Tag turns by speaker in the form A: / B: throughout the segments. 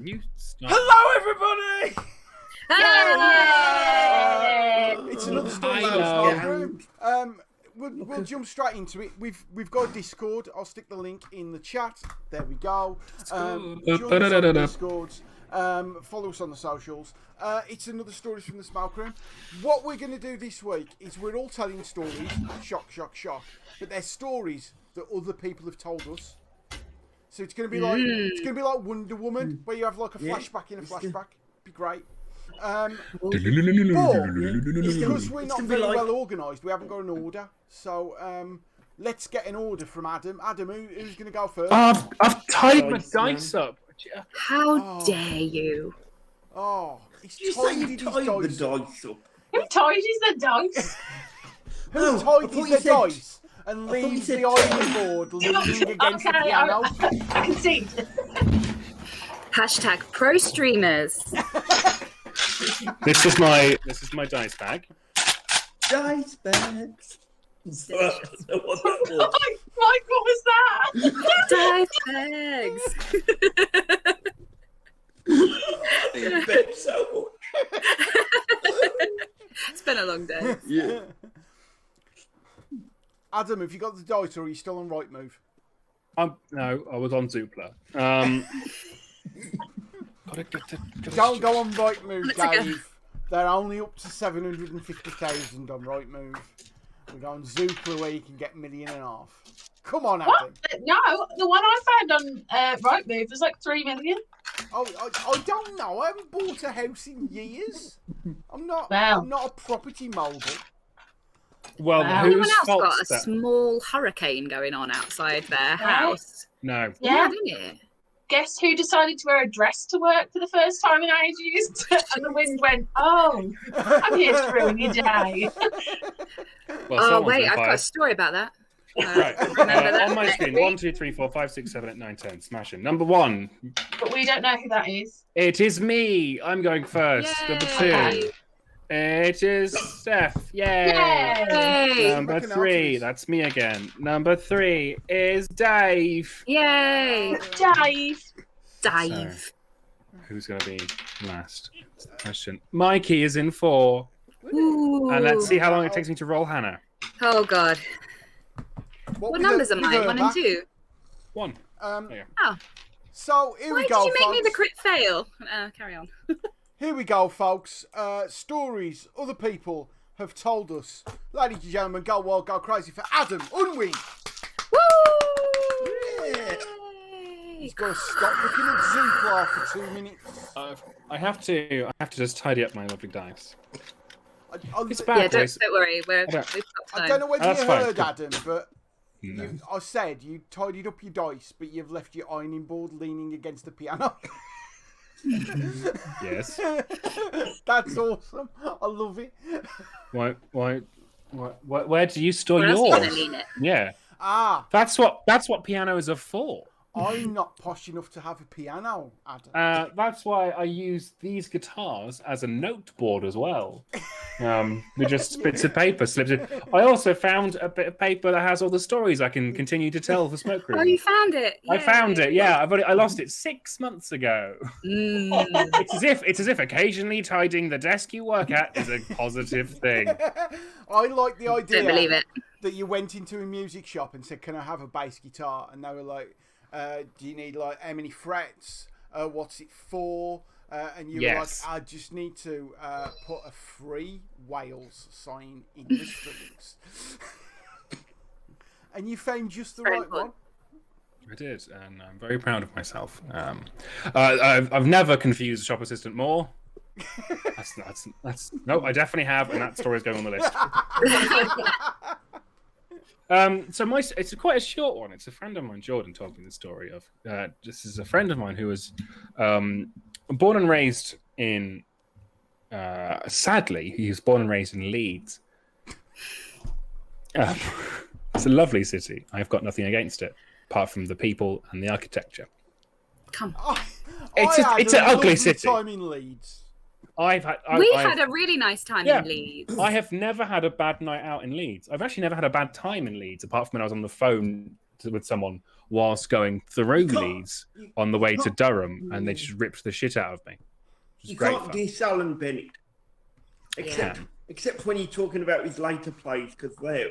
A: You start.
B: Hello, everybody!
C: Yay!
B: It's another story from the smoke room. We'll jump straight into it. We've got Discord. I'll stick the link in the chat. There we go. Join us on the Discords. Follow us on the socials. It's another stories from the smoke room. What we're going to do this week is we're all telling stories. Shock, shock, shock. But they're stories that other people have told us. So it's going to be like Wonder Woman, where you have like a flashback in a flashback. Be great. But because we're not very well organised, we haven't got an order. So let's get an order from Adam. Adam, who's going to go first?
A: I've tied my dice up.
C: How dare you?
B: Oh, he's
D: You say you tied the dice up.
E: Who tidies the dice?
B: Who tidies the dice and leaves the ironing board leaning against the piano?
E: I can see.
C: Hashtag pro streamers.
A: This is my dice bag.
D: Dice bags.
E: Mike, what was that?
C: Dice bags.
D: I bet so much.
C: It's been a long day.
D: Yeah.
B: Adam, have you got the dice or are you still on right move?
A: No, I was on Zoopla.
B: Don't go on right move,
C: Let's go.
B: Dave. They're only up to 750,000 on right move. We're going Zoopla where you can get 1.5 million. Come on, Adam.
E: What? No, the one I found on Rightmove was like 3 million.
B: Oh, I don't know. I haven't bought a house in years. I'm not
E: Wow.
B: I'm not a property mogul.
A: Well,
E: Wow.
C: Anyone
A: whose
C: else got
A: fault's
C: a
A: that?
C: small hurricane going on outside their house?
A: No.
E: Yeah.
C: Didn't it?
E: Guess who decided to wear a dress to work for the first time in ages? And the wind went, oh, I'm here to ruin your day.
A: Well,
C: Oh
A: someone's
C: wait,
A: on
C: I've got
A: fire.
C: a story about that.
A: Right.
C: Remember that
A: On my
C: next
A: screen,
C: week?
A: 1, 2, 3, 4, 5, 6, 7, 8, 9, 10. Smashing. Number 1.
E: But we don't know who that is.
A: It is me. I'm going first. Number 2.
C: Yay.
A: It is Steph. Yay.
C: Yay!
A: Number
B: Fucking
A: 3.
B: artist.
A: That's me again. Number 3 is Dave.
C: Yay!
E: Dave.
C: Dive.
A: Who's going to be last? That's the question. Mikey is in 4.
C: Ooh.
A: And let's see how long it takes me to roll Hannah.
C: Oh god.
B: What
C: What
B: with
C: numbers
B: the-
C: am
B: with
C: I?
B: her
C: 1 and
B: back?
C: 2.
A: 1.
B: Oh.
C: Oh.
B: So here
C: Why
B: we
C: did
B: go,
C: you make me
B: folks.
C: the crit fail? Carry on.
B: Here we go, folks. Stories other people have told us. Ladies and gentlemen, go wild, go crazy for Adam Unwin.
C: Woo!
D: Yeah.
B: He's got to stop looking at Zoopla for 2 minutes.
A: I have to just tidy up my lovely dice. It's
B: I
A: bad,
C: Yeah,
A: boys.
C: don't worry. We've
A: don't-
C: got time.
B: don't know whether
A: That's
B: you
A: fine.
B: heard, Adam, but
A: No.
B: I said you tidied up your dice, but you've left your ironing board leaning against the piano.
A: Yes.
B: That's awesome. I love it.
A: Where do you store
C: Where else are you
A: yours?
C: gonna lean it?
A: Yeah.
B: Ah,
A: That's what pianos are for.
B: I'm not posh enough to have a piano, Adam.
A: That's why I use these guitars as a note board as well. With just bits of paper slipped in. I also found a bit of paper that has all the stories I can continue to tell for Smoke Room.
C: Oh, you found it.
A: I found it. Yeah, I lost it 6 months ago.
C: Mm.
A: It's as if occasionally tidying the desk you work at is a positive thing.
B: I like the idea
C: Don't believe it.
B: that you went into a music shop and said, "Can I have a bass guitar?" And they were like, "Do you need like how many frets? What's it for?" And you
A: Yes.
B: were like, "I just need to put a free Wales sign in the strings." And you found just the
C: Very
B: right
C: good.
B: one.
A: I did, and I'm very proud of myself. I've never confused a shop assistant more. That's no, I definitely have, and that story's going on the list. So it's quite a short one. It's a friend of mine, Jordan, told me the story of. This is a friend of mine who was born and raised in. Sadly, he was born and raised in Leeds. It's a lovely city. I've got nothing against it, apart from the people and the architecture.
C: Come.
A: It's
B: I
A: an
B: had a
A: ugly
B: lovely
A: city.
B: time in Leeds.
A: I've
C: We had a really nice time
A: Yeah.
C: in Leeds.
A: I have never had a bad night out in Leeds. I've actually never had a bad time in Leeds, apart from when I was on the phone with someone whilst going through Leeds on the way to Durham, and they just ripped the shit out of me.
D: You can't diss Alan Bennett,
A: Yeah.
D: except when you're talking about his later plays, because they're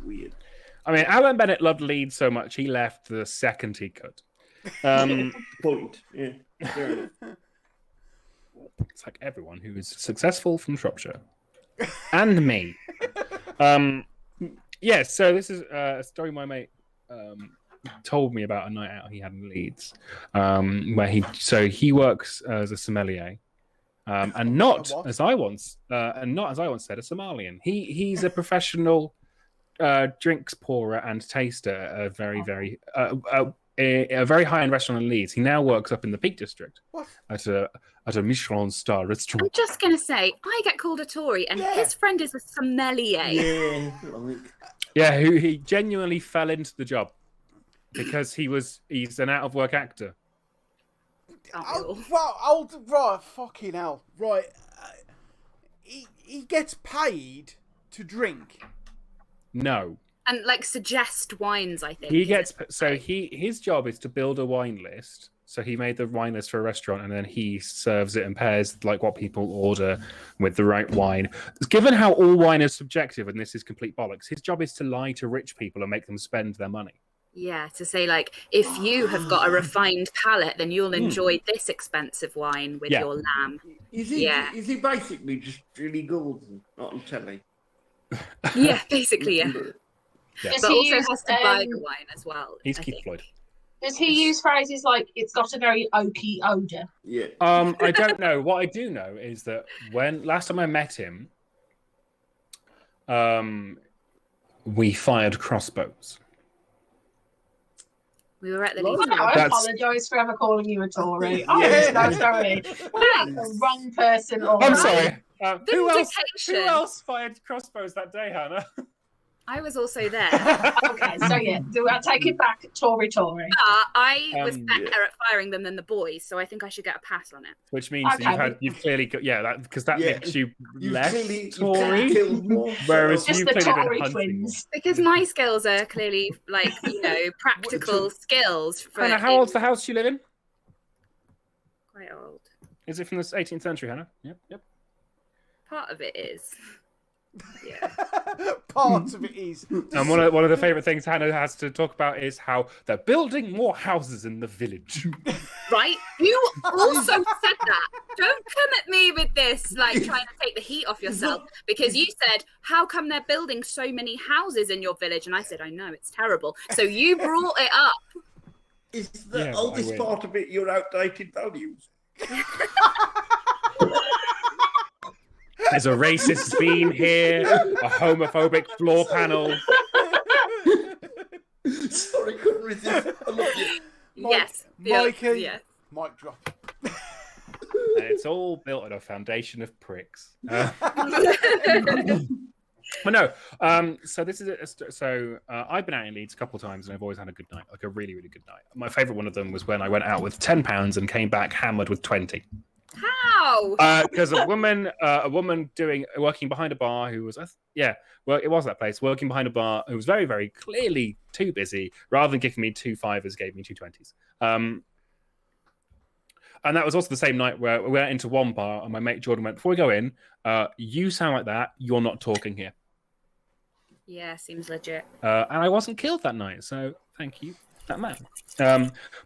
D: weird.
A: I mean, Alan Bennett loved Leeds so much he left the second he could.
D: Point. Yeah. Fair enough.
A: It's like everyone who is successful from Shropshire, and me. Yeah. So this is a story my mate told me about a night out he had in Leeds, where he works as a sommelier, and not as I once said, a Somalian. He's a professional drinks pourer and taster at a very high-end restaurant in Leeds. He now works up in the Peak District at a Michelin star restaurant.
C: I'm just going to say, I get called a Tory, and his friend is a sommelier.
D: Yeah.
A: Yeah, who he genuinely fell into the job because he's an out-of-work actor.
B: Right, fucking hell. Right. He gets paid to drink.
A: No.
C: And like suggest wines, I think.
A: His job is to build a wine list. So he made the wine list for a restaurant, and then he serves it and pairs like what people order with the right wine. Given how all wine is subjective, and this is complete bollocks, his job is to lie to rich people and make them spend their money.
C: Yeah, to say like, if you have got a refined palate, then you'll enjoy this expensive wine with your lamb.
D: Is he basically just really Gordon, not on telly?
C: Yeah, basically, yeah.
E: Does
C: But
E: he
C: also
E: use,
C: has to buy the wine as well.
A: He's
C: I
A: Keith
C: think.
A: Floyd.
E: Does he use phrases like "it's got a very oaky odour"?
D: Yeah.
A: I don't know. What I do know is that when last time I met him, we fired crossbows.
C: We were at the
E: Oh,
C: Leeds.
E: no, I
A: That's-
E: apologise for ever calling you a Tory. I'm so sorry. I'm the wrong person.
A: I'm sorry. Who
C: Vindication.
A: else fired crossbows that day, Hannah?
C: I was also there.
E: Okay, so yeah, do I take it back? Tory.
C: But I was better
A: yeah.
C: at firing them than the boys, so I think I should get a pass on it.
A: Which means
E: Okay.
A: you've clearly got because that
D: Yeah.
A: makes you
D: You've
A: less
D: clearly
A: Tory.
D: killed more.
A: Whereas
E: Just
A: you
E: the
A: clearly been
E: Tory
A: hunting
E: twins.
C: Because my skills are clearly like, practical skills. For
A: Hannah, how old's the house you live in?
C: Quite old.
A: Is it from the 18th century, Hannah? Yep.
C: Part of it is. Yeah.
B: Part of it is.
A: And one of the favourite things Hannah has to talk about is how they're building more houses in the village.
C: Right? You also said that. Don't come at me with this, like trying to take the heat off yourself, because you said, how come they're building so many houses in your village? And I said, I know, it's terrible. So you brought it up.
D: Is the
A: Yeah,
D: oldest
A: I win.
D: part of it your outdated values?
A: There's a racist theme here, a homophobic floor panel.
D: Sorry, couldn't resist. I love you.
C: Yes.
B: Mikey.
C: Yes.
B: Mic drop.
A: And it's all built on a foundation of pricks. But no, so this is I've been out in Leeds a couple of times and I've always had a good night, like a really, really good night. My favourite one of them was when I went out with £10 and came back hammered with 20.
C: How?
A: Because a woman working behind a bar who was, it was that place, working behind a bar who was very, very clearly too busy. Rather than giving me 2 fivers, gave me 2 20s. And that was also the same night where we went into one bar and my mate Jordan went, before we go in, you sound like that, you're not talking here.
C: Yeah, seems legit.
A: And I wasn't killed that night, so thank you, that man.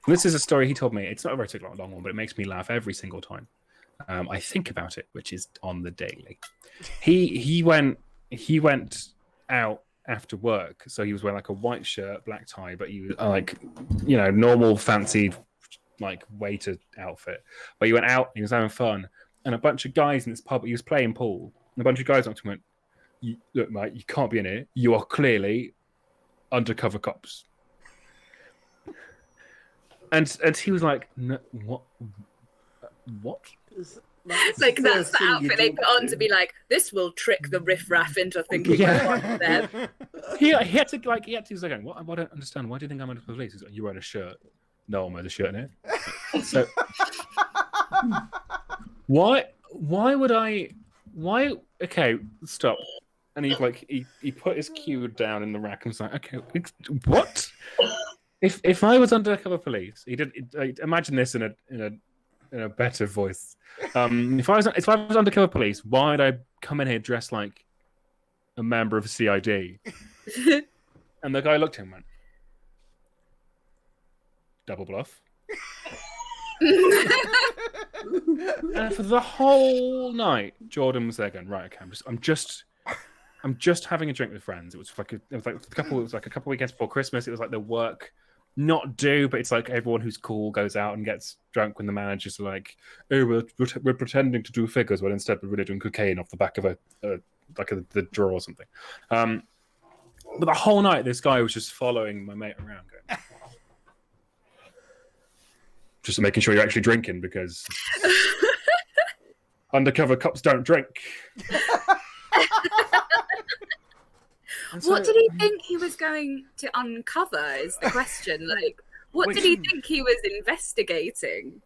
A: This is a story he told me. It's not a very long one, but it makes me laugh every single time I think about it, which is on the daily. He went out after work, so he was wearing like a white shirt, black tie, but he was like, normal fancy like waiter outfit. But he went out, he was having fun, and a bunch of guys in this pub, he was playing pool, and a bunch of guys up to him went, look, mate, you can't be in here. You are clearly undercover cops. And he was like, no, what?
C: Like that's the outfit they put on to be like, this will trick the riffraff into thinking I want them.
A: He had to he was like, what? I don't understand. Why do you think I'm under the police? He's like, you're wearing a shirt. No, I'm wearing a shirt in here. So why would I? Why? Okay, stop. And he's like, he put his cue down in the rack and was like, okay, what? If I was undercover police, imagine this in a better voice. If I was undercover police, why would I come in here dressed like a member of CID? And the guy looked at him and went, double bluff. And for the whole night, Jordan was there going, right, okay, I'm just having a drink with friends. It was like a couple weekends before Christmas. It was like the work not do, but it's like everyone who's cool goes out and gets drunk when the managers are like, oh, we're pretending to do figures, but instead we're really doing cocaine off the back of the drawer or something. But the whole night, this guy was just following my mate around, going, just making sure you're actually drinking, because undercover cops don't drink.
C: What did he think he was going to uncover is the question. Like, what did he think he was investigating?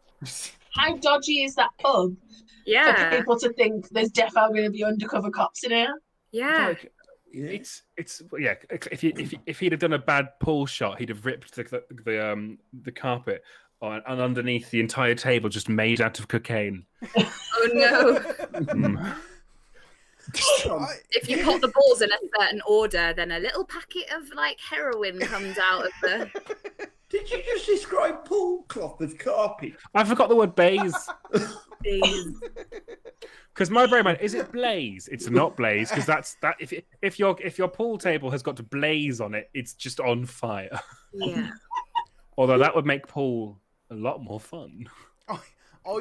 E: How dodgy is that pub?
C: Yeah.
E: For people to think there's defo going to be undercover cops in here.
C: Yeah.
A: Like, it's yeah. If he'd have done a bad pull shot, he'd have ripped the carpet, and underneath the entire table just made out of cocaine.
C: Oh no. If you put the balls in a certain order, then a little packet of like heroin comes out of the.
D: Did you just describe pool cloth as carpet?
A: I forgot the word baize. Because my brain went, is it blaze? It's not blaze, because that's that. If your pool table has got to blaze on it, it's just on fire.
C: Yeah.
A: Although that would make pool a lot more fun.
B: I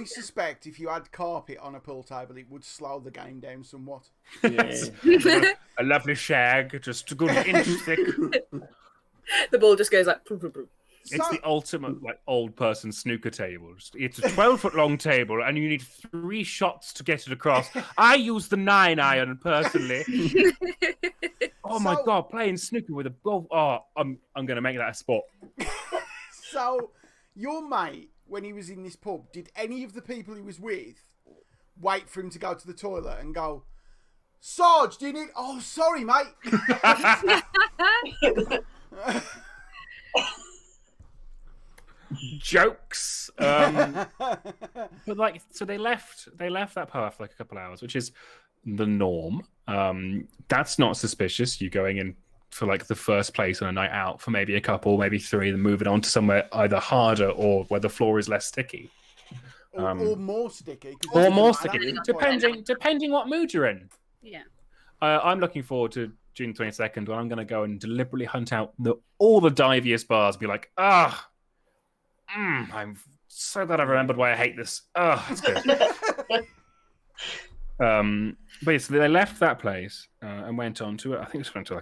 B: suspect if you had carpet on a pool table, it would slow the game down somewhat.
D: Yeah.
A: A lovely shag, just a good inch thick.
C: The ball just goes like. Poo, poo, poo.
A: It's the ultimate like old person snooker table. It's a 12-foot long table, and you need 3 shots to get it across. I use the 9-iron personally. Oh my god, playing snooker with a ball! Oh, I'm going to make that a sport.
B: So, your mate, when he was in this pub, did any of the people he was with wait for him to go to the toilet and go, Sarge, do you need... Oh, sorry, mate.
A: Jokes. But like, so they left that pub after like a couple of hours, which is the norm. That's not suspicious. You're going in for like the first place on a night out for maybe a couple, maybe 3, then moving on to somewhere either harder or where the floor is less sticky.
B: Or more sticky.
A: Or more sticky, depending what mood you're in.
C: Yeah.
A: I'm looking forward to June 22nd when I'm going to go and deliberately hunt out all the diviest bars, be like, I'm so glad I remembered why I hate this. It's good. But yeah, so they left that place and went on to, I think it went to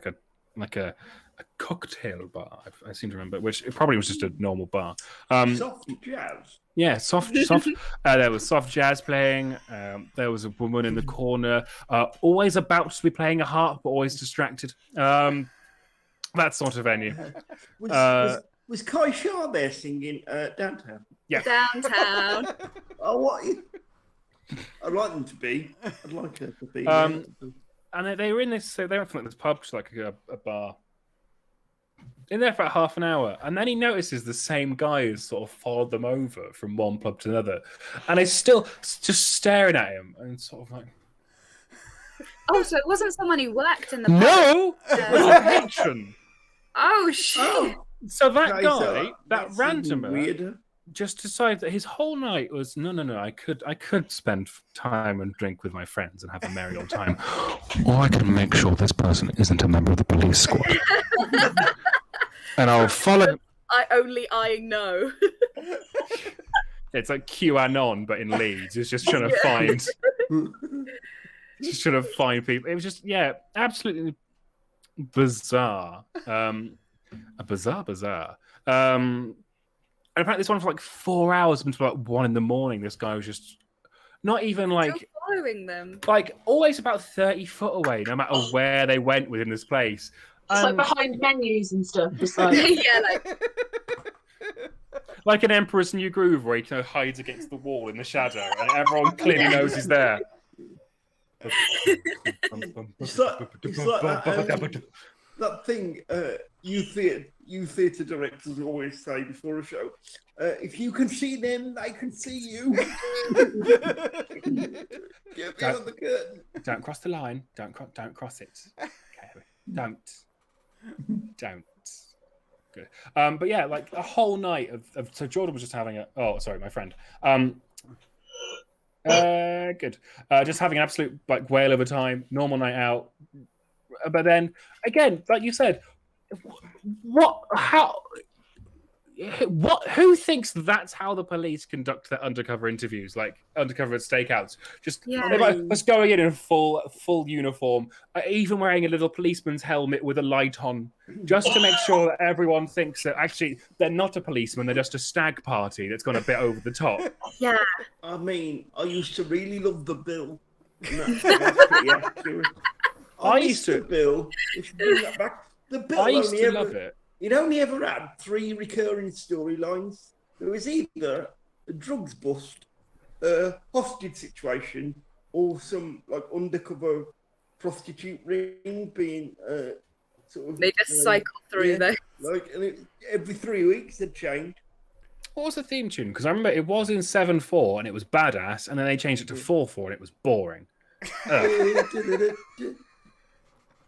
A: like a cocktail bar, I seem to remember, which it probably was just a normal bar.
D: Soft jazz.
A: Yeah, soft. There was soft jazz playing. There was a woman in the corner, always about to be playing a harp, but always distracted. That sort of venue.
D: Was Kai Shah there singing Downtown?
A: Yeah.
C: Downtown.
D: Oh, what? I'd like them to be. I'd like her to be.
A: And they were in this. So they went from like this pub to like a bar. In there for about half an hour, and then he notices the same guy has sort of followed them over from one pub to another, and he's still just staring at him and sort of like.
C: Oh, so it wasn't someone who worked in the pub.
A: No, it was a patron.
C: Oh shit!
D: Oh.
A: So that
D: Okay,
A: guy, that
D: that's
A: randomer,
D: weirder.
A: just decided that his whole night was no. I could spend time and drink with my friends and have a merry old time, or I can make sure this person isn't a member of the police squad, and I'll follow.
C: I know.
A: It's like QAnon, but in Leeds. It's just trying to find people. It was just absolutely bizarre. Bizarre. And apparently this one for like 4 hours until like 1 a.m. This guy was just not even like
C: Still following them.
A: like always about 30 foot away, no matter where they went within this place.
E: It's like behind menus and stuff. Just like
C: Yeah,
A: like an Emperor's New Groove where he kind of hides against the wall in the shadow and everyone clearly knows he's there.
D: It's like that thing you theatre directors always say before a show, if you can see them, they can see you. Get beyond the curtain.
A: Don't cross the line. Don't cross it. Okay. Don't. Good. But yeah, like a whole night of so Jordan was just having my friend. Good. Just having an absolute like whale of a time, normal night out. But then again, like you said, who thinks that's how the police conduct their undercover interviews, like undercover stakeouts? Let's going in full uniform, even wearing a little policeman's helmet with a light on, just to make sure that everyone thinks that actually they're not a policeman, they're just a stag party that's gone a bit over the top.
C: Yeah.
D: I mean, I used to really love the bill. That's pretty accurate. I used to bill. We should bring that back. The bill.
A: I used to love it.
D: It only ever had 3 recurring storylines. There was either a drugs bust, a hostage situation, or some like undercover prostitute ring being sort of.
C: They just cycle through those.
D: Like, and every 3 weeks they'd change.
A: What was the theme tune? Because I remember it was in 7/4 and it was badass, and then they changed it to 4/4 and it was boring.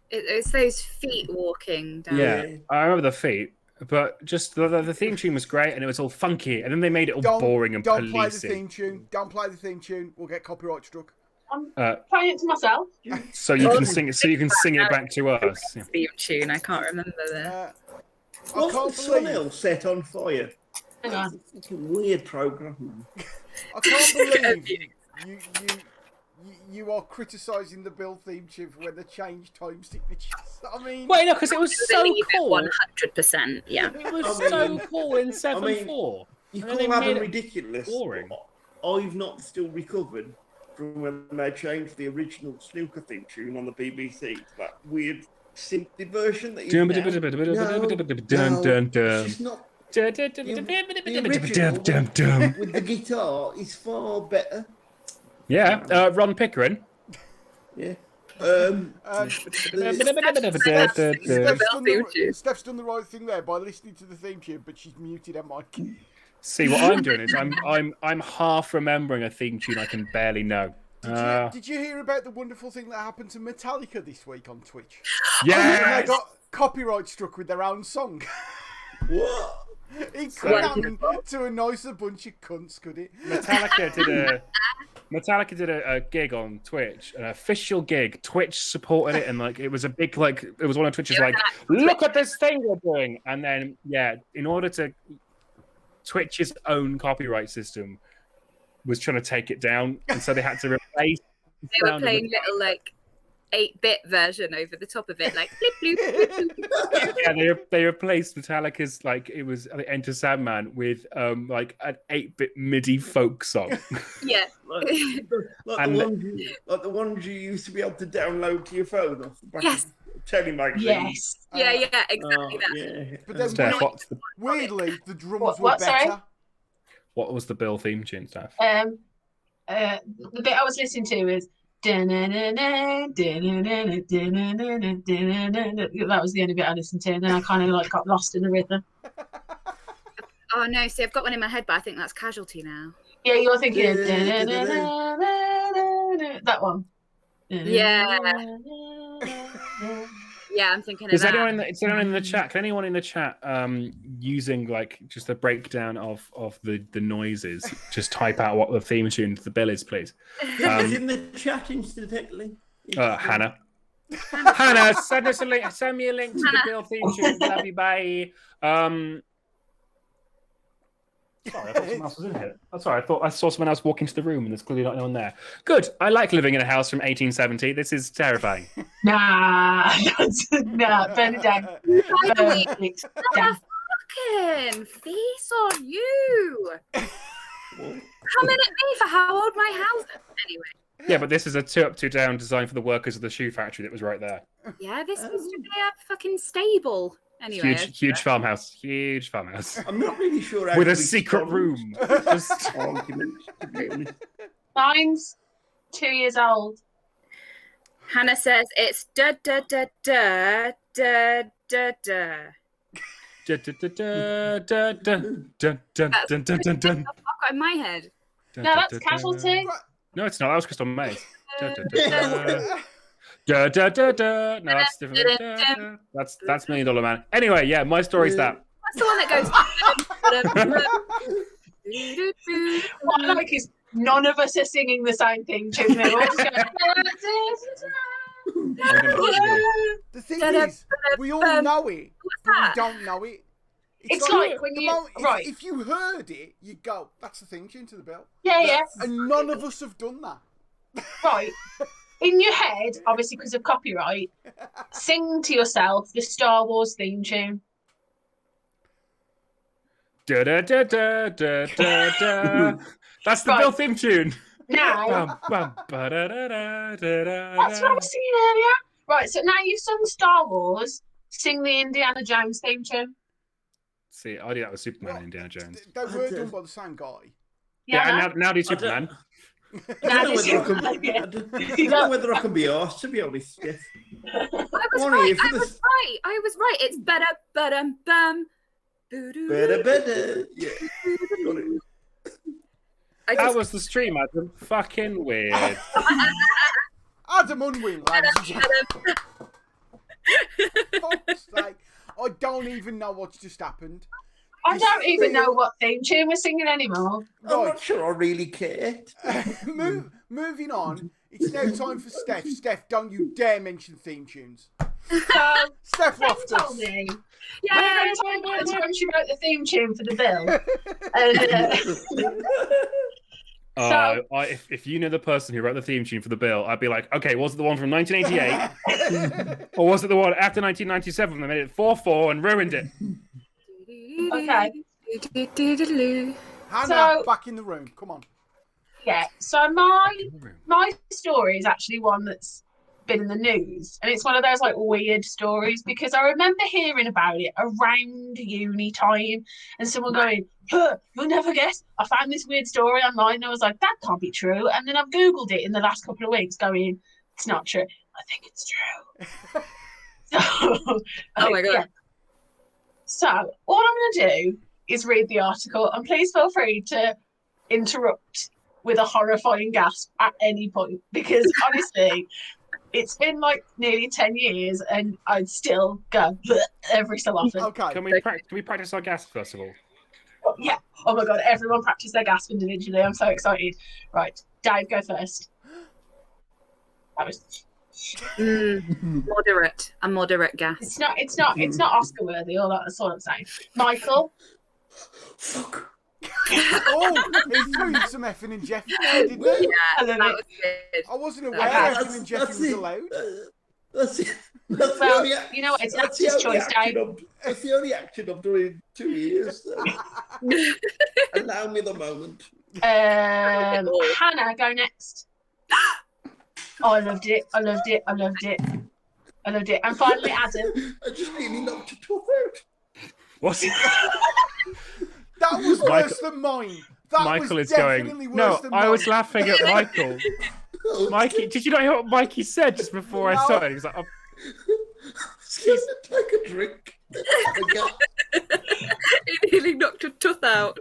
C: It's those feet walking down.
A: Yeah, I remember the feet, but just the theme tune was great and it was all funky, and then they made it all boring and
B: Don't
A: policing.
B: play the theme tune. Don't play the theme tune. We'll get copyright struck.
E: I'm playing it to myself.
A: So you can sing it. So you can sing it back to us. Yeah.
C: Theme tune. I can't remember the.
D: Wasn't Sunil set on fire?
E: Hang on.
D: It's a weird program.
B: I can't believe you are criticising the Bill theme tune for when they change time signatures. I mean,
A: Wait, no, because it was so cool.
C: 100%. Yeah.
A: It was so cool in 7/4.
D: You
A: And then
D: call
A: they
D: that
A: made it
D: ridiculous.
A: boring.
D: I've not still recovered from when they changed the original snooker theme tune on the BBC to that weird synthy version that you
A: Dun,
D: It's not. The original with the guitar is far better.
A: Yeah, Ron Pickering.
D: Yeah.
B: Steph's done the right thing there by listening to the theme tune, but she's muted her mic.
A: See, what I'm doing is I'm half remembering a theme tune I can barely know.
B: Did you hear about the wonderful thing that happened to Metallica this week on Twitch?
A: Yes!
B: And they got copyright struck with their own song.
D: What?
B: It couldn't happen to a nicer bunch of cunts, could it?
A: Metallica did a gig on Twitch, an official gig. Twitch supported it, and like it was a big it was one of Twitch's like, look at this thing we're doing, and then in order to Twitch's own copyright system was trying to take it down, and so they had to replace.
C: They were playing little like 8-bit version over the top of it, like blip, bloop, bloop, bloop.
A: Yeah, they replaced Metallica's like it was Enter Sandman with like an 8-bit MIDI folk song.
C: Yeah,
D: like the ones you used to be able to download to your phone off the back of Telly magazine.
E: Yes.
C: Yeah, exactly that.
D: Yeah.
B: But then
A: Steph,
B: weirdly, the drums
E: What,
B: were
E: sorry?
B: better.
A: what was the Bill theme tune, Steph?
E: The bit I was listening to is. That was the only bit I listened to, and then I kind of like got lost in the rhythm.
C: Oh no, see, I've got one in my head, but I think that's Casualty now.
E: Yeah, you're thinking of that one.
C: Yeah. Yeah, I'm thinking of
A: Is
C: that.
A: anyone in the chat? Can anyone in the chat using like just a breakdown of the noises, just type out what the theme tune to the Bill is, please?
D: Who's in the chat incidentally?
A: Hannah. Hannah, send us a link. Send me a link to the Bill theme tune. Love you, bye. Sorry, I thought someone else was in here. Oh, sorry, I thought I saw someone else walk into the room and there's clearly not anyone there. Good. I like living in a house from 1870. This is terrifying.
E: Nah, burn it down.
C: Finally,
E: Burn it
C: a
E: down.
C: fucking face on you. Coming at me for how old my house is. Anyway.
A: Yeah, but this is a 2 up, 2 down design for the workers of the shoe factory that was right there.
C: Yeah, this used to be a fucking stable. Anyway.
A: Huge farmhouse. Huge farmhouse.
D: I'm not really sure.
A: With a secret room. Just...
D: arguments, to be honest.
E: Mine's 2 years old.
C: Hannah says it's da da da da da da da. I've got in my head.
E: No, that's Casualty.
A: No, it's not. That was Crystal Maze. No, that's different. That's $1 Million Man. Anyway, yeah, my story's that.
C: That's the one that goes.
E: What I like is none of us are singing the same thing. We're all just going,
B: The thing is, we all know it, but we don't know it.
E: It's like when you
B: if you heard it, you go, "That's the theme tune to the bill."
E: Yeah.
B: And none of us have done that.
E: Right. In your head, obviously because of copyright, sing to yourself the Star Wars theme tune.
A: That's the Bill theme tune.
E: Now, that's what I was singing earlier. Right, so now you've sung Star Wars, sing the Indiana Jones theme tune.
A: See, I do that with Superman and Indiana Jones.
B: They were done by the same guy.
A: Yeah, and now do Superman.
D: I don't know whether I can be asked, to be honest. Yes.
C: I was right. It's better, bum.
D: Better. Yeah.
A: That was the stream, Adam. Fucking weird.
B: Adam Unwin, ladies and gentlemen. Fuck's sake. I don't even know what's just happened.
E: I don't even know what theme tune we're singing anymore.
D: I'm not sure I really care.
B: Moving on. It's now time for Steph. Steph, don't you dare mention theme tunes.
E: So,
B: Steph
E: Ben
B: Loftus.
E: told me when she wrote the theme tune for the bill. And,
A: if you know the person who wrote the theme tune for the bill, I'd be like, okay, was it the one from 1988? Or was it the one after 1997 that made it 4-4 and ruined it?
E: Okay.
B: Hannah, back in the room. Come on.
E: Yeah, so my story is actually one that's been in the news, and it's one of those like weird stories because I remember hearing about it around uni time and someone going, "You'll never guess, I found this weird story online," and I was like, that can't be true. And then I've googled it in the last couple of weeks going, it's not true. I think it's true. So,
C: oh my god.
E: Yeah. So all I'm going to do is read the article, and please feel free to interrupt with a horrifying gasp at any point, because honestly, it's been like nearly 10 years and I'd still go every so often.
B: Okay.
A: Can we practice our gasp first of all?
E: Yeah. Oh my god, everyone practice their gasp individually. I'm so excited. Right, Dave, go first. That was
C: moderate. A moderate gas.
E: It's not Oscar worthy, all that, that's all I'm saying. Michael.
D: Fuck.
B: Oh, he threw in some effing and Jeffy there, didn't he?
C: Yeah, that was good.
B: I wasn't aware effing and Jeffy was allowed.
D: That's it.
E: Well, you know what? It's an actor's choice, Dave.
D: That's the only action I've done in 2 years. So. Allow me the moment.
E: Hannah, go next. Oh, I loved it. And finally, Adam.
D: I just nearly knocked a tooth out.
A: What's it?
B: That was worse than mine.
A: Michael is going. No, I was laughing at Michael. Mikey, did you not hear what Mikey said just before I started? He was like,
D: Excuse me, take a drink.
C: He nearly knocked your tooth out.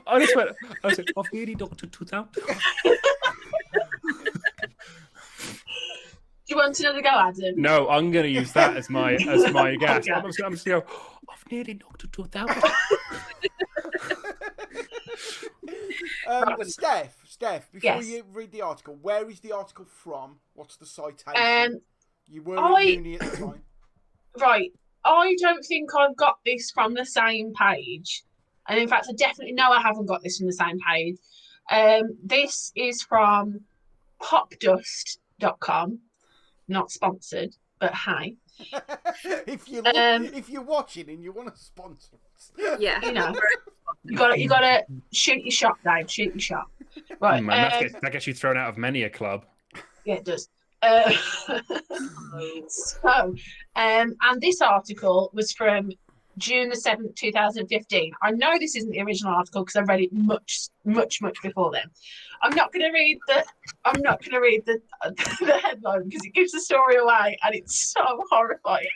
A: I just went, I've nearly knocked a tooth out.
E: Do you want another go, Adam?
A: No, I'm going to use that as my gas. I'm just going to go, I've nearly knocked a tooth out.
B: Steph, before you read the article, where is the article from? What's the citation? You were at uni at the time.
E: Right. I don't think I've got this from the same page. And in fact, I definitely know I haven't got this from the same page. This is from popdust.com. Not sponsored, but hi.
B: If you're watching and you want to sponsor us.
E: Yeah. You know. You gotta shoot your shot, Dave. Shoot your shot. Right.
A: Man, that gets you thrown out of many a club.
E: Yeah, it does. And this article was from June the 7th, 2015. I know this isn't the original article because I read it much before then. I'm not going to read the headline because it gives the story away and it's so horrifying.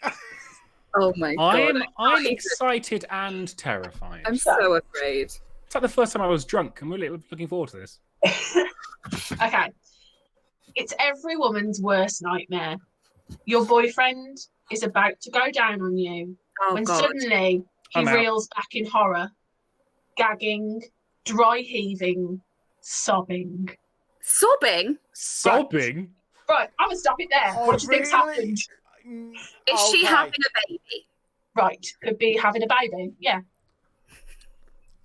C: Oh my god!
A: I'm excited and terrified.
C: I'm so afraid.
A: It's like the first time I was drunk. I'm really looking forward to this.
E: Okay. It's every woman's worst nightmare. Your boyfriend is about to go down on you when suddenly he reels back in horror, gagging, dry heaving, sobbing.
C: Sobbing?
A: Sobbing?
E: Right, I'm going to stop it there. What do you think's happened?
C: Is she having a baby?
E: Right, could be having a baby, yeah.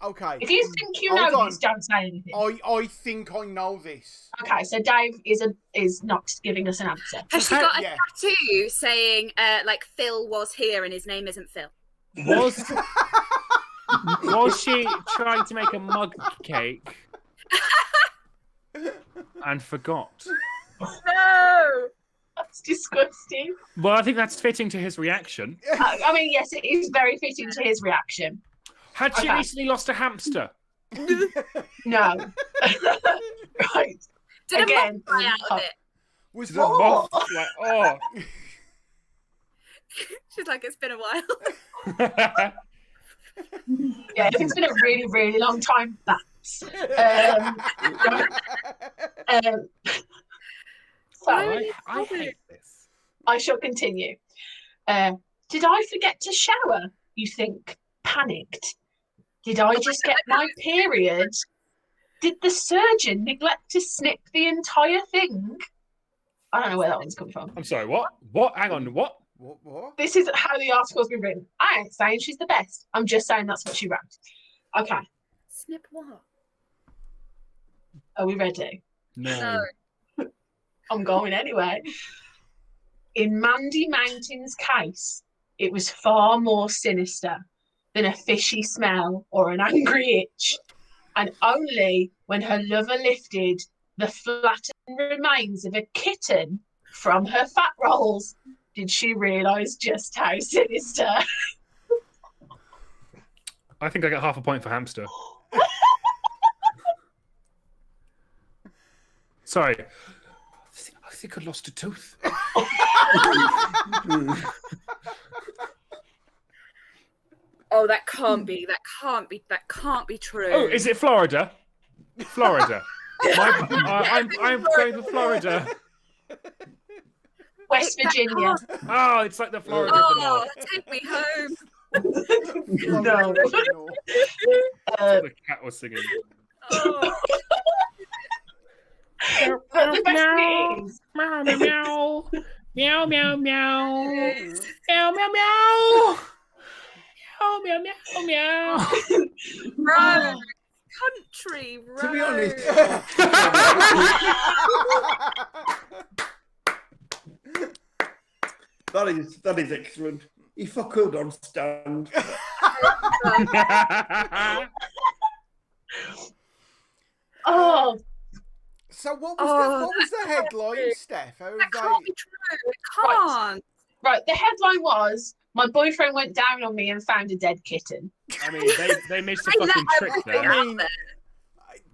B: Okay.
E: If you think you know this, don't say anything.
B: I think I know this.
E: Okay, so Dave is not giving us an answer.
C: Has she got a tattoo saying like Phil was here and his name isn't Phil?
A: Was she trying to make a mug cake and forgot?
C: No!
E: That's disgusting.
A: Well, I think that's fitting to his reaction.
E: I mean, yes, it is very fitting to his reaction.
A: Had she recently lost a hamster?
E: No. Right.
C: Did
E: again,
C: a moth fly out of it?
B: Was
A: the moth like, oh?
C: She's like, it's been a while.
E: Yeah, if it's been a really, really long time, that's. So
A: I hate this.
E: I shall continue. Did I forget to shower? You think? Panicked. Did I just get my period? Did the surgeon neglect to snip the entire thing? I don't know where that one's come from.
A: I'm sorry, what? What? Hang on, what?
B: What?
E: This is how the article's been written. I ain't saying she's the best. I'm just saying that's what she wrote. Okay.
C: Snip what?
E: Are we ready?
A: No.
E: I'm going anyway. In Mandy Mountain's case, it was far more sinister than a fishy smell or an angry itch. And only when her lover lifted the flattened remains of a kitten from her fat rolls did she realise just how sinister.
A: I think I get half a point for hamster. Sorry. I think I lost a tooth.
C: Oh, that can't be true.
A: Oh, is it Florida? Florida. I'm going to Florida.
E: West Virginia.
A: Oh, it's like the Florida.
C: Oh, take me home.
E: No.
A: The cat was singing.
C: Oh.
E: But the best bit is,
A: Meow, meow, meow. Meow, meow, meow. Meow, meow, meow. Meow, meow, meow, meow.
C: Road. Country road.
D: To be honest, that is excellent. If I could, I'd stand.
E: oh,
B: So what was the headline, Steph?
C: That can't be true. It can't.
E: right. The headline was, my boyfriend went down on me and found a dead kitten.
A: I mean, they missed a fucking trick there.
B: I mean,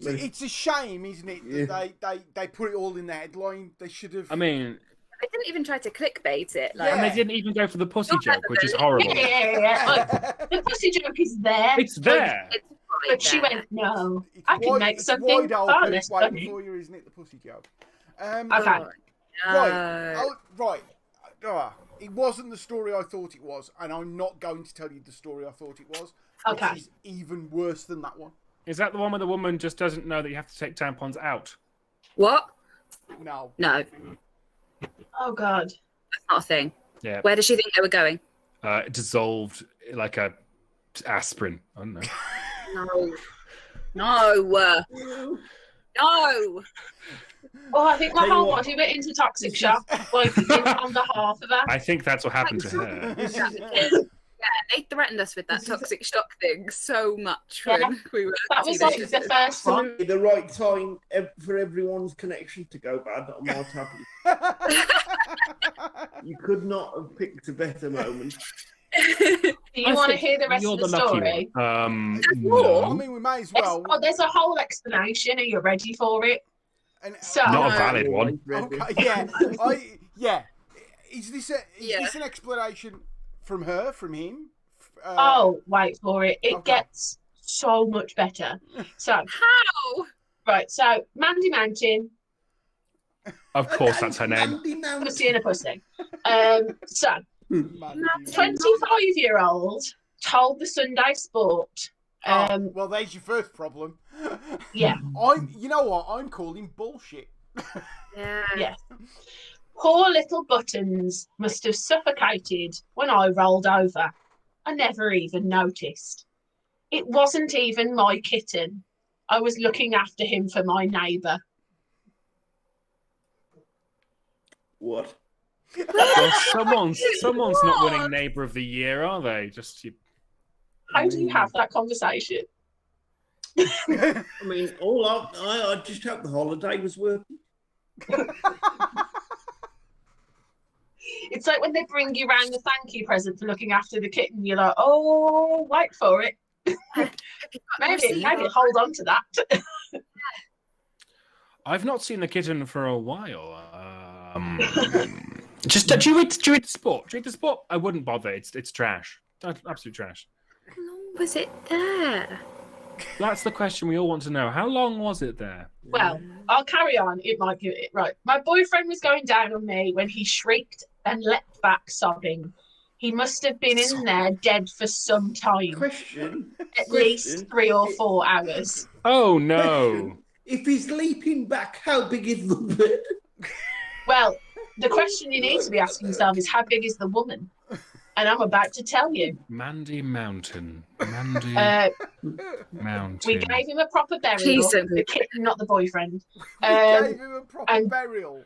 B: it's a shame, isn't it, that they put it all in the headline. They should have.
A: I mean,
C: They didn't even try to clickbait it. Like,
A: and they didn't even go for the pussy joke, which is horrible.
E: Yeah. Like, the pussy joke is there.
A: It's there.
C: it's right
E: But she
C: there.
E: went, no,
B: It's
E: I can
B: wide-
E: make
B: it's
E: something
B: wide open,
E: far
B: it's
E: less
B: waiting
E: funny.
B: for you, isn't it? The pussy joke.
E: Okay.
B: Right. Right. It wasn't the story I thought it was, and I'm not going to tell you the story I thought it was. Which
E: Okay.
B: is even worse than that one.
A: Is that the one where the woman just doesn't know that you have to take tampons out?
C: What?
B: No.
C: No,
E: Oh, God.
C: that's not a thing.
A: Yeah.
C: Where did she think they were going?
A: Dissolved like a aspirin. I don't know.
C: No. No.
E: Oh, I think my
D: Tell you
E: whole
D: what.
E: body went into toxic shock. Like, on behalf of her.
A: I think that's what happened to her.
C: Yeah, they threatened us with that toxic shock thing so much when
E: Yeah.
C: we were
E: That was like
C: teenagers.
E: the first one.
D: Probably the right time for everyone's connection to go bad. I'm not happy. You could not have picked a better moment.
E: Do you want to hear the rest
A: You're
E: of the
A: lucky
E: story?
A: one.
B: I
A: No.
B: mean, we may as
E: There's,
B: well.
E: there's a whole explanation. Are you ready for it?
B: And,
E: So-
A: Not a valid one.
B: Okay, yeah. Is this an explanation From her, from him.
E: Oh, wait for it. It
B: Okay.
E: gets so much better. So,
C: How?
E: right. So, Mandy Mountain,
A: Of course, that's her name.
D: Mandy Mountain.
E: pussy in a pussy. So,
B: Mandy.
E: 25-year-old told the Sunday Sport.
B: Well, there's your first problem.
E: Yeah.
B: You know what? I'm calling bullshit.
C: Yeah.
E: Yes. Poor little Buttons must have suffocated when I rolled over. I never even noticed. It wasn't even my kitten. I was looking after him for my neighbour.
D: What?
A: Well, someone's not winning Neighbour of the Year, are they? Just you.
E: How do you have that conversation?
D: I mean, I just hope the holiday was working.
E: It's like when they bring you round the thank you present for looking after the kitten, you're like, oh, wait for it. maybe hold on to that.
A: I've not seen the kitten for a while. Just do you read the sport? Do you read the sport? I wouldn't bother. It's trash. Absolute trash.
C: How long was it there?
A: That's the question we all want to know. How long was it there?
E: Well, I'll carry on. It might give it right. My boyfriend was going down on me when he shrieked and leapt back sobbing. He must have been in there dead for some time.
D: Question.
E: At least 3 or 4 hours.
A: Oh no!
D: Question. If he's leaping back, how big is the bed?
E: Well, the question you need to be asking yourself is how big is the woman? And I'm about to tell you.
A: Mandy Mountain. Mandy Mountain.
E: We gave him a proper burial.
C: Please don't
E: The kitten, not the boyfriend.
B: Gave him a proper
E: and-
B: burial.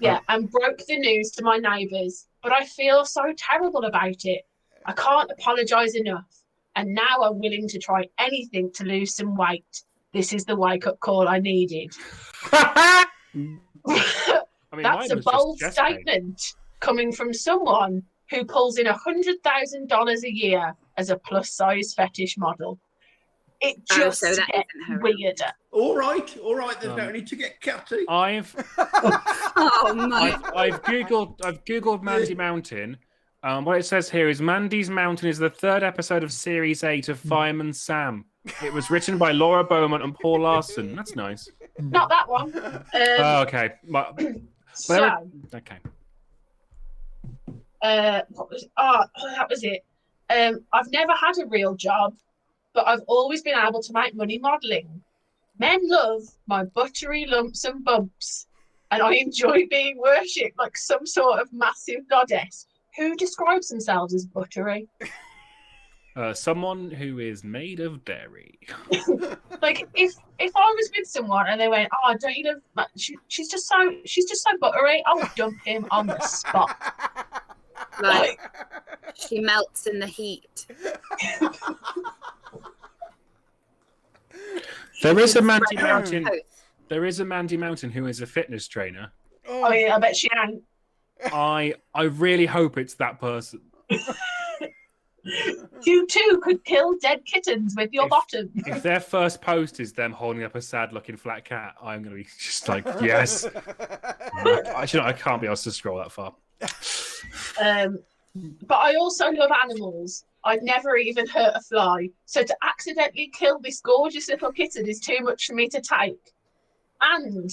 E: Yeah, and broke the news to my neighbours. But I feel so terrible about it. I can't apologise enough. And now I'm willing to try anything to lose some weight. This is the wake-up call I needed.
A: I mean,
E: That's
A: mine
E: a
A: was just
E: bold
A: chest pain.
E: statement coming from someone who pulls in $100,000 a year as a plus-size fetish model. It just
C: so that
E: gets
C: isn't her.
E: weirder.
D: All right. There's no need to get catty.
A: I've
C: Oh my!
A: I've googled Mandy Mountain. What it says here is Mandy's Mountain is the 3rd episode of Series 8 of Fireman Sam. It was written by Laura Beaumont and Paul Larson. That's nice.
E: Not that one.
A: Oh, okay.
E: So,
A: Okay.
E: what was? Oh, that was it. I've never had a real job, but I've always been able to make money modelling. Men love my buttery lumps and bumps, and I enjoy being worshipped like some sort of massive goddess who describes themselves as buttery.
A: Someone who is made of dairy.
E: Like if I was with someone and they went, "Oh, don't you love? She's just so buttery," I would dump him on the spot.
C: Like she melts in the heat.
A: There is a Mandy
C: Spread her
A: Mountain.
C: toast.
A: There is a Mandy Mountain who is a fitness trainer.
E: Oh yeah, I bet she ain't.
A: I really hope it's that person.
E: You too could kill dead kittens with your bottom.
A: If their first post is them holding up a sad-looking flat cat, I'm going to be just like, yes. I can't be asked to scroll that far.
E: But I also love animals. I'd never even hurt a fly. So to accidentally kill this gorgeous little kitten is too much for me to take. And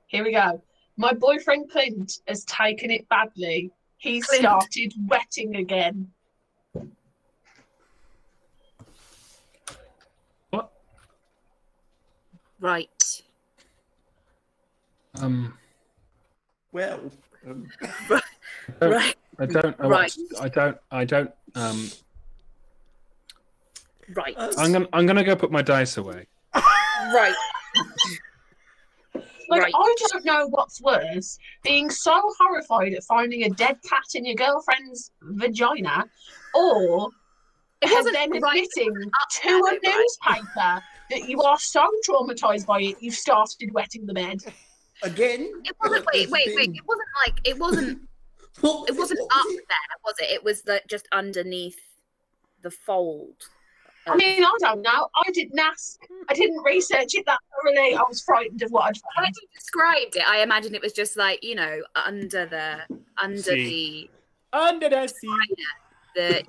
E: here we go. My boyfriend Clint has taken it badly. He
C: Clint.
E: started wetting again.
A: What?
C: Right.
D: Well,
C: Right.
A: I don't.
C: Right.
A: I don't.
C: Right.
A: I'm gonna go put my dice away.
C: Right.
E: Like,
C: Right.
E: I don't know what's worse, being so horrified at finding a dead cat in your girlfriend's vagina, or
C: wasn't
E: then
C: right
E: admitting
C: up
E: to
C: there,
E: a
C: right?
E: newspaper that you are so traumatized by it, you've started wetting the bed.
D: again.
C: It wasn't. Wait. It wasn't like. It wasn't. It wasn't up there, was it? It was like just underneath the fold.
E: I mean, I don't know. I didn't ask. I didn't research it that thoroughly. I was frightened of what I'd
C: When
E: found.
C: you described it, I imagined it was just like, you know, under the
A: Under the sea.
C: the,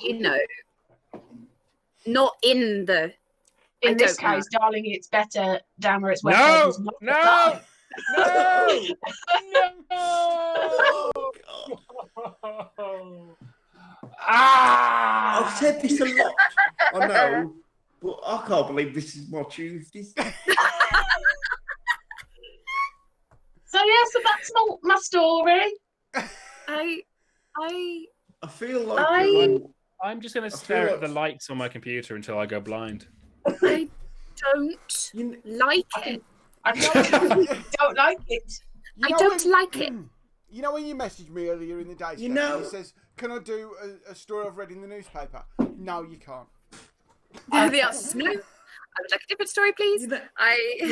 C: not in the.
E: In this
C: don't know.
E: case, darling, it's better down where it's wet.
A: No,
E: not
A: no, no, no.
D: I've said this a lot. I know, but I can't believe this is my Tuesday.
E: So that's my story.
C: I
D: feel like
A: I'm just going to stare at the lights on my computer until I go blind.
C: I don't like it.
E: I don't like it.
C: I don't like it.
B: You know when you messaged me earlier in the day, Steph, he says, "Can I do a story I've read in the newspaper?" No, you can't.
C: The answer is no. I would like a different story, please.
D: You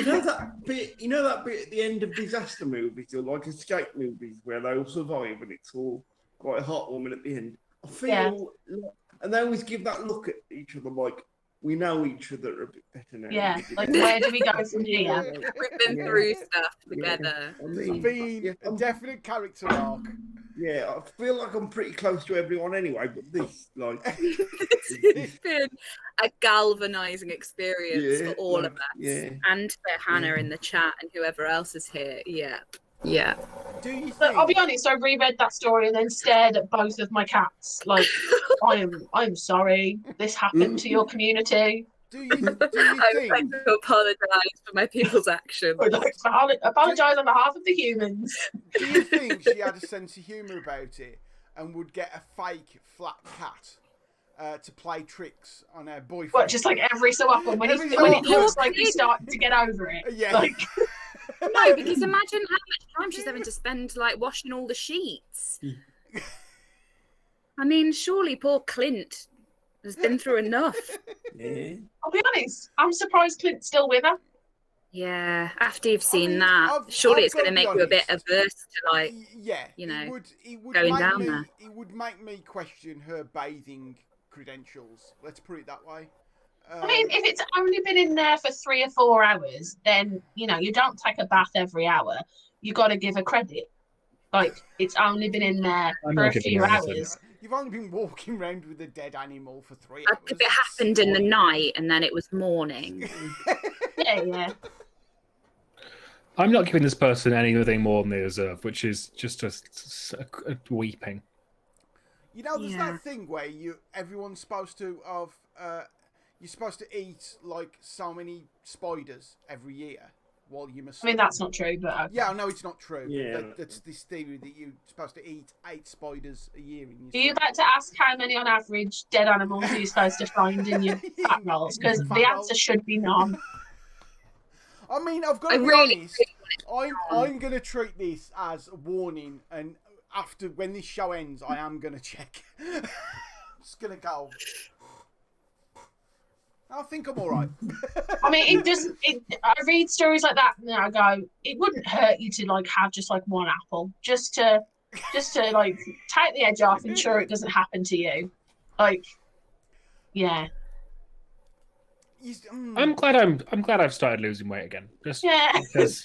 D: know that bit. You know that bit at the end of disaster movies or like escape movies where they all survive and it's all quite heartwarming at the end. I feel, and they always give that look at each other like we know each other a bit better now.
E: Yeah, like where do we go from here?
C: We've been through stuff together.
B: It's been a definite character arc.
D: Yeah, I feel like I'm pretty close to everyone anyway, but this, like...
C: It's been a galvanising experience for all of us. Yeah. And for Hannah in the chat and whoever else is here. Yeah. Yeah.
B: Do you think...
E: I'll be honest, I reread that story and then stared at both of my cats like, I'm sorry, this happened to your community.
B: Do you think...
C: I would like to apologise for my people's actions.
E: I'd like to apologise on behalf of the humans.
B: Do you think she had a sense of humour about it and would get a fake flat cat to play tricks on her boyfriend?
E: What, just like every so often when it looks like he's starting to get over it?
B: Yeah.
E: Like...
C: No, because imagine how much time she's having to spend like washing all the sheets. I mean, surely poor Clint has been through enough.
D: Yeah.
E: I'll be honest, I'm surprised Clint's still with her.
C: Yeah, after you've seen that, surely it's going to make you a bit averse to like,
B: it would
C: going
B: make
C: down
B: me,
C: there.
B: It would make me question her bathing credentials. Let's put it that way.
E: I mean, if it's only been in there for 3 or 4 hours, then, you don't take a bath every hour. You got to give her credit. Like, it's only been in there for a few hours.
B: You've only been walking around with a dead animal for 3 hours.
C: If it happened in the night and then it was morning.
E: Yeah.
B: I'm
A: not giving this person anything more than they deserve, which is just a weeping.
B: There's that thing where everyone's supposed to have... you're supposed to eat like so many spiders every year while you must.
E: I mean, that's not true, but okay.
B: Yeah, I know it's not true.
D: Yeah,
B: that's this theory that you're supposed to eat 8 spiders a year.
E: Are you about to ask how many on average dead animals you're supposed to find in your fat rolls? Because the answer should be none.
B: I mean, I've got to be honest. I'm going to treat this as a warning, and after when this show ends, I am going to check. I'm just going to go. I think I'm all right.
E: I mean, I read stories like that and I go, it wouldn't hurt you to like have just like 1 apple, just to like take the edge off, ensure it doesn't happen to you. Like, yeah.
A: I'm glad I've started losing weight again. Just because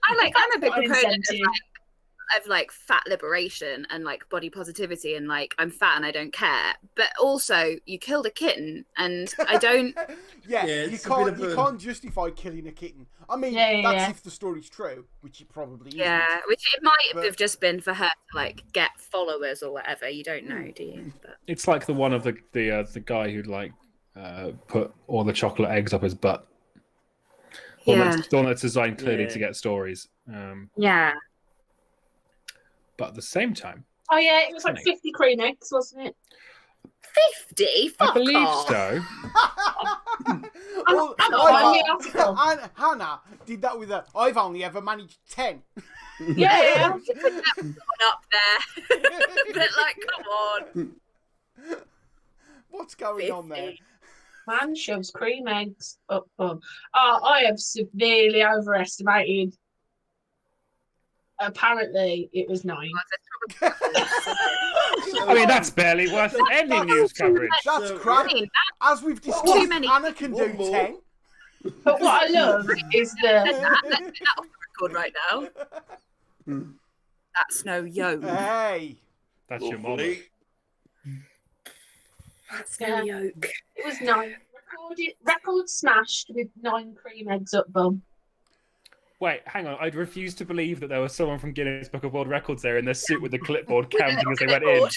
C: I'm a big proponent of like fat liberation and like body positivity and like I'm fat and I don't care, but also you killed a kitten and I don't.
B: You can't justify killing a kitten. I mean, that's if the story's true, which it probably is.
C: Yeah, which it might have just been for her to like get followers or whatever. You don't know, do you? But...
A: It's like the one of the guy who'd like put all the chocolate eggs up his butt. The one that's designed clearly to get stories. But at the same time...
E: Oh, yeah, it was like 50 cream eggs, wasn't it?
C: 50? Fuck
A: I believe
C: off.
A: so.
B: Hannah did that with her. I've only ever managed 10.
E: Yeah.
C: You put that one up there. But, like, come on.
B: What's going on there?
E: Man shoves cream eggs up bum. Oh, I have severely overestimated. Apparently, it was 9.
A: I mean, that's barely worth any news coverage.
B: That's crap. As we've discussed, Anna can do 10.
E: But what I love is the...
C: Let's get that off the record right now. That's no yo.
B: Hey.
A: That's your mom.
C: That's very oak.
E: It was 9. Record smashed with 9 cream eggs up bum.
A: Wait, hang on. I'd refuse to believe that there was someone from Guinness Book of World Records there in their suit with the clipboard counting as they went in.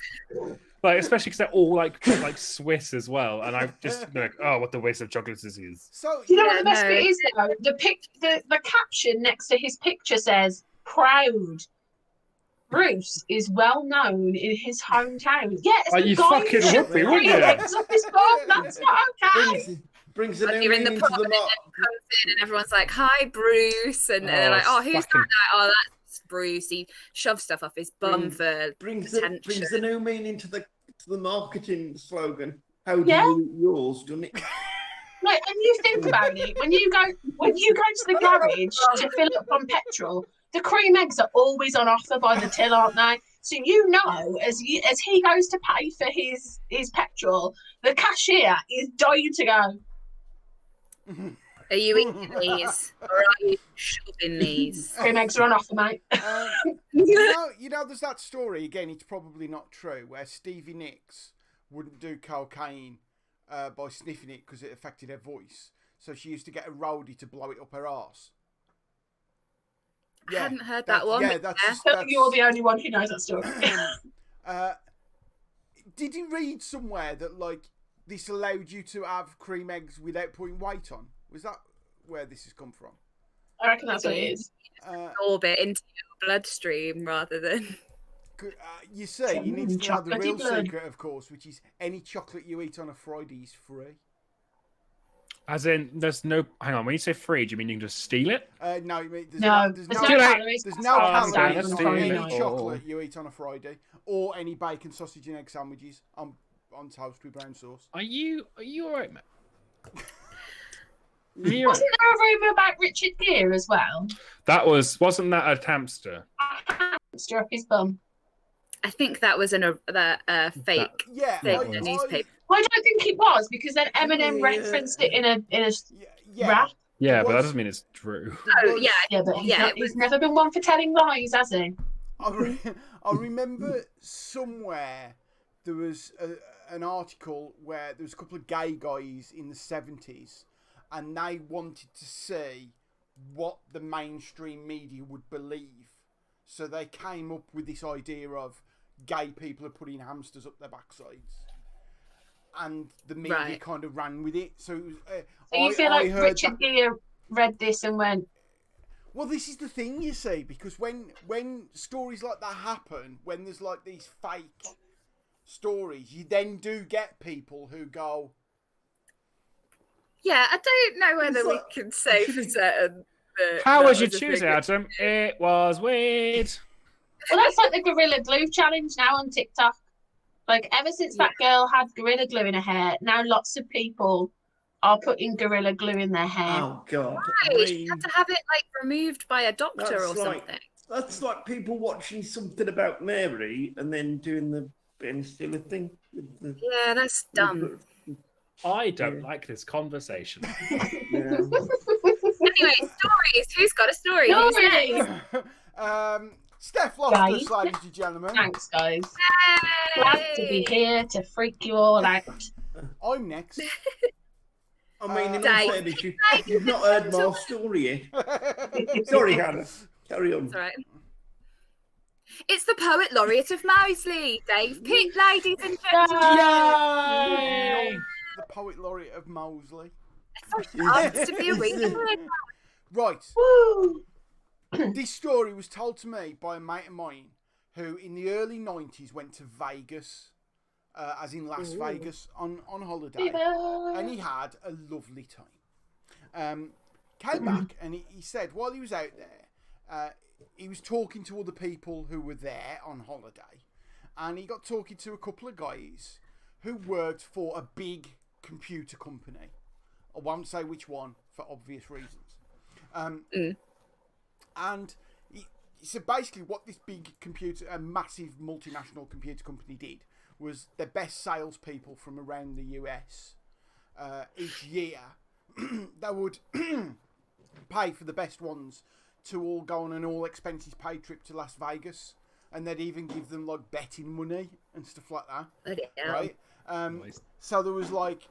A: Like, especially because they're all like Swiss as well, and I'm just like, oh, what the waste of chocolates this is.
B: So
E: Do you know what the best bit is though? The caption next to his picture says, "Proud. Bruce is well known in his hometown." Yes,
A: Oh, you fucking would be, wouldn't you?
E: That's not okay.
D: Brings a new
C: You're in the
D: meaning
C: pub
D: to the
C: and then comes in and everyone's like, "Hi, Bruce," and they're like, "Oh, who's that guy? Oh, that's Bruce. He shoves stuff off his bum for
D: brings
C: attention."
D: a new meaning to the marketing slogan. How do you eat yours, doesn't it?
E: Like, and you think about it, when you go to the garage to fill up on petrol, the cream eggs are always on offer by the till, aren't they? So you know, as he goes to pay for his petrol, the cashier is dying to go.
C: Are you eating these or are you shoving these?
E: Cream eggs are on offer, mate.
B: you know, there's that story again. It's probably not true, where Stevie Nicks wouldn't do cocaine by sniffing it because it affected her voice. So she used to get a roadie to blow it up her arse.
C: I hadn't heard that one.
B: Yeah,
E: You're the only one who knows that story.
B: Did you read somewhere that like this allowed you to have cream eggs without putting weight on? Was that where this has come from?
E: I reckon that's what it is.
C: Absorb it into your bloodstream rather than.
B: You see, you need to know the real
E: blood.
B: secret, of course, which is any chocolate you eat on a Friday is free.
A: As in, there's no. Hang on, when you say free, do you mean you can just steal it?
B: No, there's
E: There's no calories.
B: There's no calories
A: that's
B: on
A: too
B: any
A: late.
B: chocolate you eat on a Friday, or any bacon, sausage, and egg sandwiches on toast with brown sauce.
A: Are you all right, mate?
E: Wasn't there a rumour about Richard Gere as well?
A: Wasn't that a hamster?
E: A hamster up his bum.
C: I think that was a fake
B: Yeah,
C: thing in the newspaper.
E: Well, I don't think it was because then Eminem referenced it in a rap.
A: Yeah, but that doesn't mean it's true.
C: Oh yeah,
E: Yeah, but he's never been one for telling lies, has he?
B: I remember somewhere there was an article where there was a couple of gay guys in the 70s and they wanted to see what the mainstream media would believe. So they came up with this idea of gay people are putting hamsters up their backsides. And the media kind of ran with it. So, it was,
E: so you feel like Richard Gere read this and went...
B: Well, this is the thing, you see, because when stories like that happen, when there's like these fake stories, you then do get people who go...
C: Yeah, I don't know whether we can say for certain.
A: How would you choose it, Adam? It was weird.
E: Well, that's like the Gorilla Glue challenge now on TikTok. Like, ever since that girl had Gorilla Glue in her hair, now lots of people are putting Gorilla Glue in their hair.
D: Oh, God.
C: Right, she had to have it, like, removed by a doctor or something.
D: That's like people watching something about Mary and then doing the Ben Stiller thing.
C: Yeah, that's dumb.
A: I don't like this conversation.
D: Yeah.
C: Anyway, stories. Who's got a story? Who's next?
B: Steph Loftus, ladies and gentlemen.
E: Thanks, guys. Glad to be here to freak you all out.
B: I'm next.
D: I mean, in all fairness, you've not heard my story yet. Sorry, Hannah. Carry on.
C: That's all right. It's the Poet Laureate of Moseley, Dave Pitt, ladies and gentlemen.
A: Yay!
B: The Poet Laureate of Moseley.
C: It's to be a reader.
B: Right.
E: Woo!
B: This story was told to me by a mate of mine who in the early 90s went to Vegas, as in Las Vegas, on holiday. And he had a lovely time. Came back and he said while he was out there, he was talking to other people who were there on holiday. And he got talking to a couple of guys who worked for a big computer company. I won't say which one for obvious reasons. And he said basically what this big a massive multinational computer company did was their best salespeople from around the US each year, they would pay for the best ones to all go on an all expenses paid trip to Las Vegas. And they'd even give them like betting money and stuff like that. Right? So there was like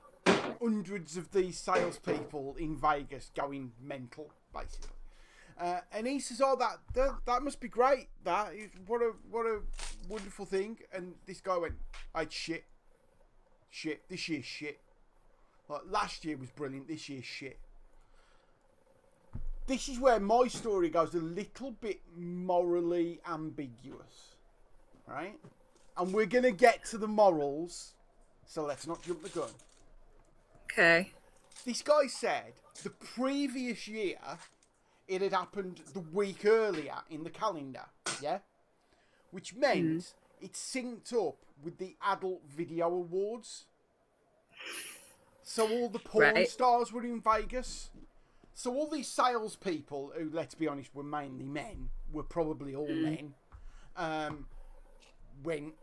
B: hundreds of these salespeople in Vegas going mental, basically. And he says, "Oh, that must be great. What a wonderful thing." And this guy went, "I shit. This year's shit. Like last year was brilliant. This year's shit." This is where my story goes a little bit morally ambiguous, right? And we're gonna get to the morals, so let's not jump the gun.
C: Okay.
B: This guy said the previous year it had happened the week earlier in the calendar, yeah? Which meant it synced up with the Adult Video Awards. So all the porn stars were in Vegas. So all these salespeople, who, let's be honest, were mainly men, were probably all men, went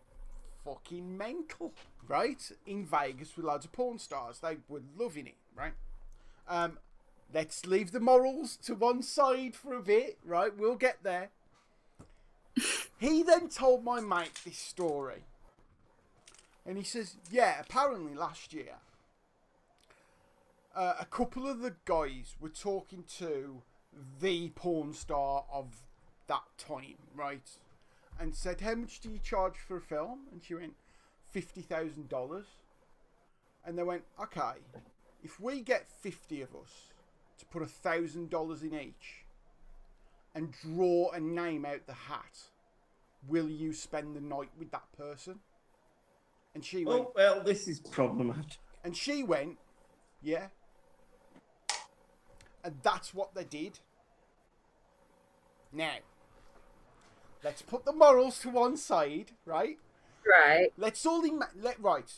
B: fucking mental, right? In Vegas with loads of porn stars. They were loving it, right? Let's leave the morals to one side for a bit, right? We'll get there. He then told my mate this story. And he says, yeah, apparently last year, a couple of the guys were talking to the porn star of that time, right? And said, how much do you charge for a film? And she went, $50,000. And they went, okay, if we get 50 of us to put $1,000 in each and draw a name out the hat, will you spend the night with that person? And she went,
D: oh, well, this is problematic.
B: And she went, yeah. And that's what they did. Now, let's put the morals to one side, right?
C: Right.
B: Let's all right.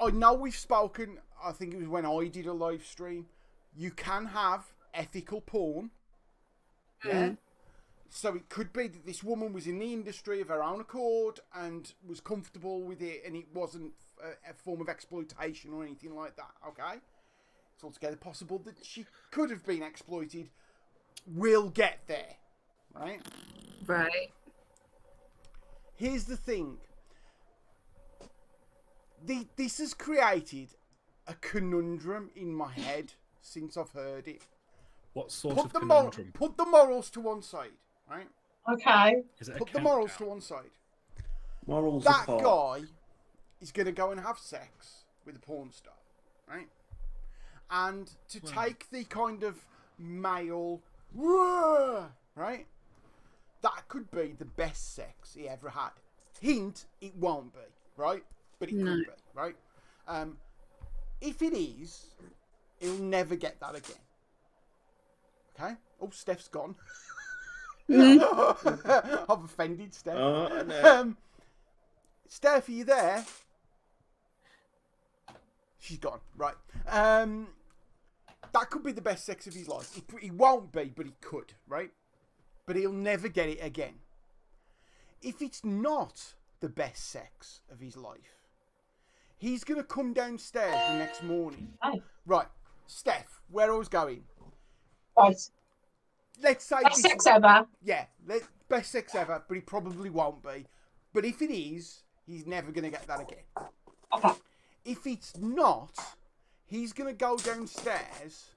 B: I know we've spoken. I think it was when I did a live stream. You can have ethical porn. Yeah. So it could be that this woman was in the industry of her own accord and was comfortable with it, and it wasn't a form of exploitation or anything like that. Okay. It's altogether possible that she could have been exploited. We'll get there. Right?
C: Right.
B: Here's the thing. This has created a conundrum in my head since I've heard it.
A: What sort of conundrum?
B: Put the morals to one side, right?
E: Okay.
B: Put the morals to one side.
D: Morals
B: that
D: apart.
B: guy is going to go and have sex with a porn star, right? And to take the kind of male, right? That could be the best sex he ever had. Hint, it won't be, right? But it could be, right? If it is, he'll never get that again. Okay? Oh, Steph's gone. I've offended Steph.
D: Oh, no.
B: Steph, are you there? She's gone. Right. That could be the best sex of his life. He won't be, but he could, right? But he'll never get it again. If it's not the best sex of his life, he's going to come downstairs the next morning.
E: Oh.
B: Right. Steph, where I was going.
E: Right.
B: Let's say...
E: Best sex ever.
B: Yeah, best sex ever, but he probably won't be. But if it is, he's never going to get that again.
E: Okay.
B: If it's not, he's going to go downstairs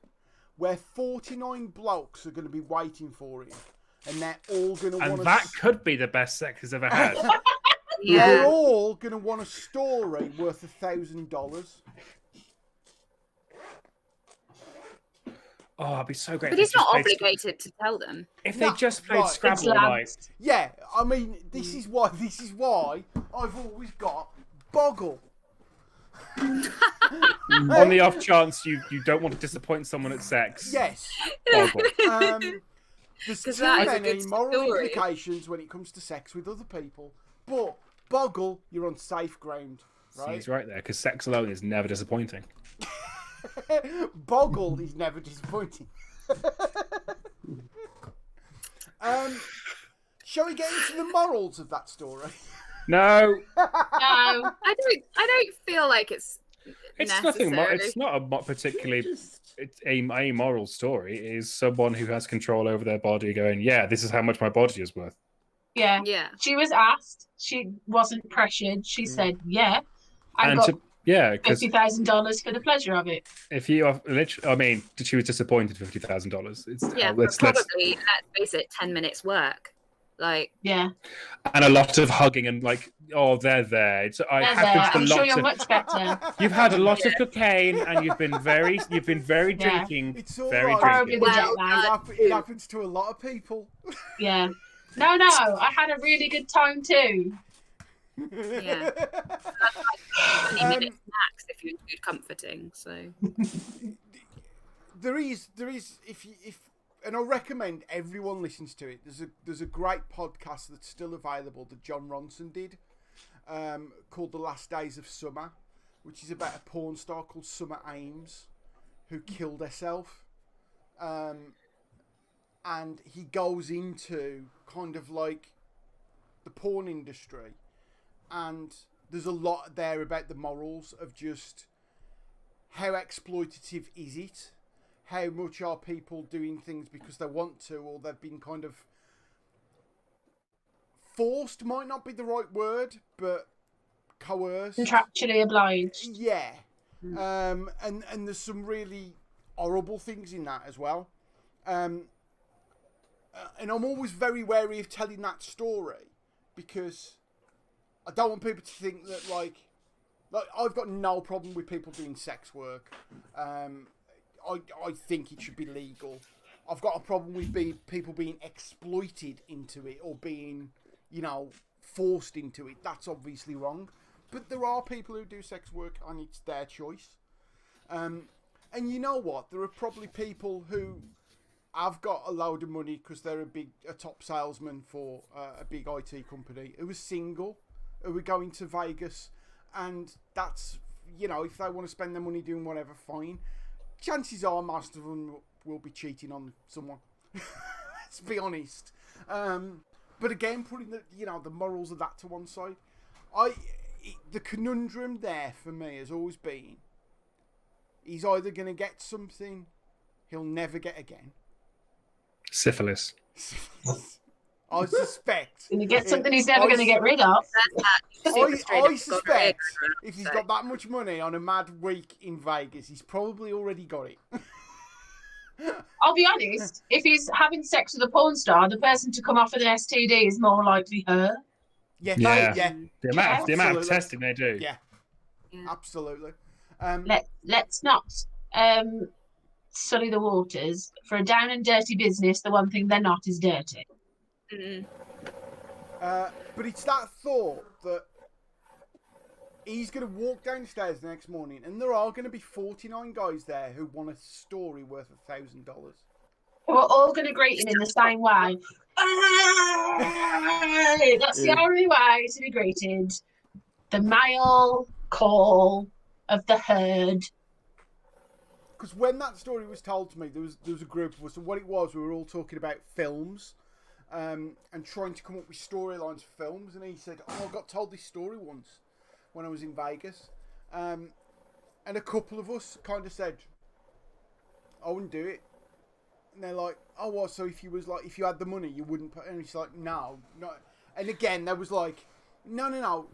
B: where 49 blokes are going to be waiting for him. And they're all going to want
A: And that could be the best sex he's ever had.
B: They're all going to want a story worth $1,000.
A: Oh, it'd be so great.
C: But he's not obligated to tell them.
A: If they just played Scrabble all night.
B: Yeah, I mean, this is why I've always got Boggle.
A: On the off chance you don't want to disappoint someone at sex.
B: Yes.
A: Boggle.
B: There's too
C: that is a
B: many
C: good
B: moral
C: story.
B: implications when it comes to sex with other people. But Boggle, you're on safe ground, right?
A: He's right there, because sex alone is never disappointing.
B: Boggle is never disappointing. Shall we get into the morals of that story?
A: No,
E: No.
C: I don't feel like it's
A: nothing.
C: necessarily.
A: It's not a particularly it's a amoral story. It is someone who has control over their body going, yeah, this is how much my body is worth.
E: Yeah.
C: Yeah.
E: She was asked. She wasn't pressured. She said, yeah. And got
A: because
E: $50,000 for the pleasure of it.
A: if you are literally, I mean, she was disappointed $50,000. It's
C: Yeah, but probably, let's face it, 10 minutes work. Like,
E: yeah,
A: and a lot of hugging and like, oh, they're there. It's
E: I'm sure you're much better.
A: You've had a lot of cocaine and you've been very drinking.
B: It's all
A: very
B: right.
A: drinking.
B: It happens to a lot of people.
E: Yeah. No, I had a really good time too.
C: yeah. That's like 20 minutes max if you include comforting. So
B: there is if and I recommend everyone listens to it. There's a great podcast that's still available that John Ronson did, called The Last Days of Summer, which is about a porn star called Summer Ames who killed herself. And he goes into kind of like the porn industry, and there's a lot there about the morals of just how exploitative is it? How much are people doing things because they want to, or they've been kind of forced, might not be the right word, but coerced.
E: Contractually obliged.
B: Yeah. And there's some really horrible things in that as well. And I'm always very wary of telling that story because I don't want people to think that, like I've got no problem with people doing sex work. I think it should be legal. I've got a problem with people being exploited into it or being, forced into it. That's obviously wrong. But there are people who do sex work and it's their choice. And you know what? There are probably people who have got a load of money because they're a top salesman for a big IT company who are single, who are going to Vegas. And that's, if they want to spend their money doing whatever, fine. Chances are most of them will be cheating on someone. Let's be honest. But again, putting the morals of that to one side, the conundrum there for me has always been, he's either going to get something he'll never get again.
A: Syphilis.
B: I suspect.
E: Going to get something he's never going to get rid of.
B: I suspect if he's got that much money on a mad week in Vegas, he's probably already got it.
E: I'll be honest, if he's having sex with a porn star, the person to come off with an STD is more likely her.
B: Yeah.
A: The amount of testing they do.
B: Yeah. Absolutely.
E: Let's not sully the waters. For a down and dirty business, the one thing they're not is dirty.
C: Mm-hmm.
B: But it's that thought that he's going to walk downstairs the next morning and there are going to be 49 guys there who want a story worth $1,000.
E: We're all going to greet him in the same way. That's the only way to be greeted. The male call of the herd.
B: Because when that story was told to me, there was a group of us, and what it was, we were all talking about films. And trying to come up with storylines for films, and he said, I got told this story once when I was in Vegas, and a couple of us kind of said I wouldn't do it, and they're like, oh well, so if you had the money you wouldn't put, and he's like, no, and again there was like, no,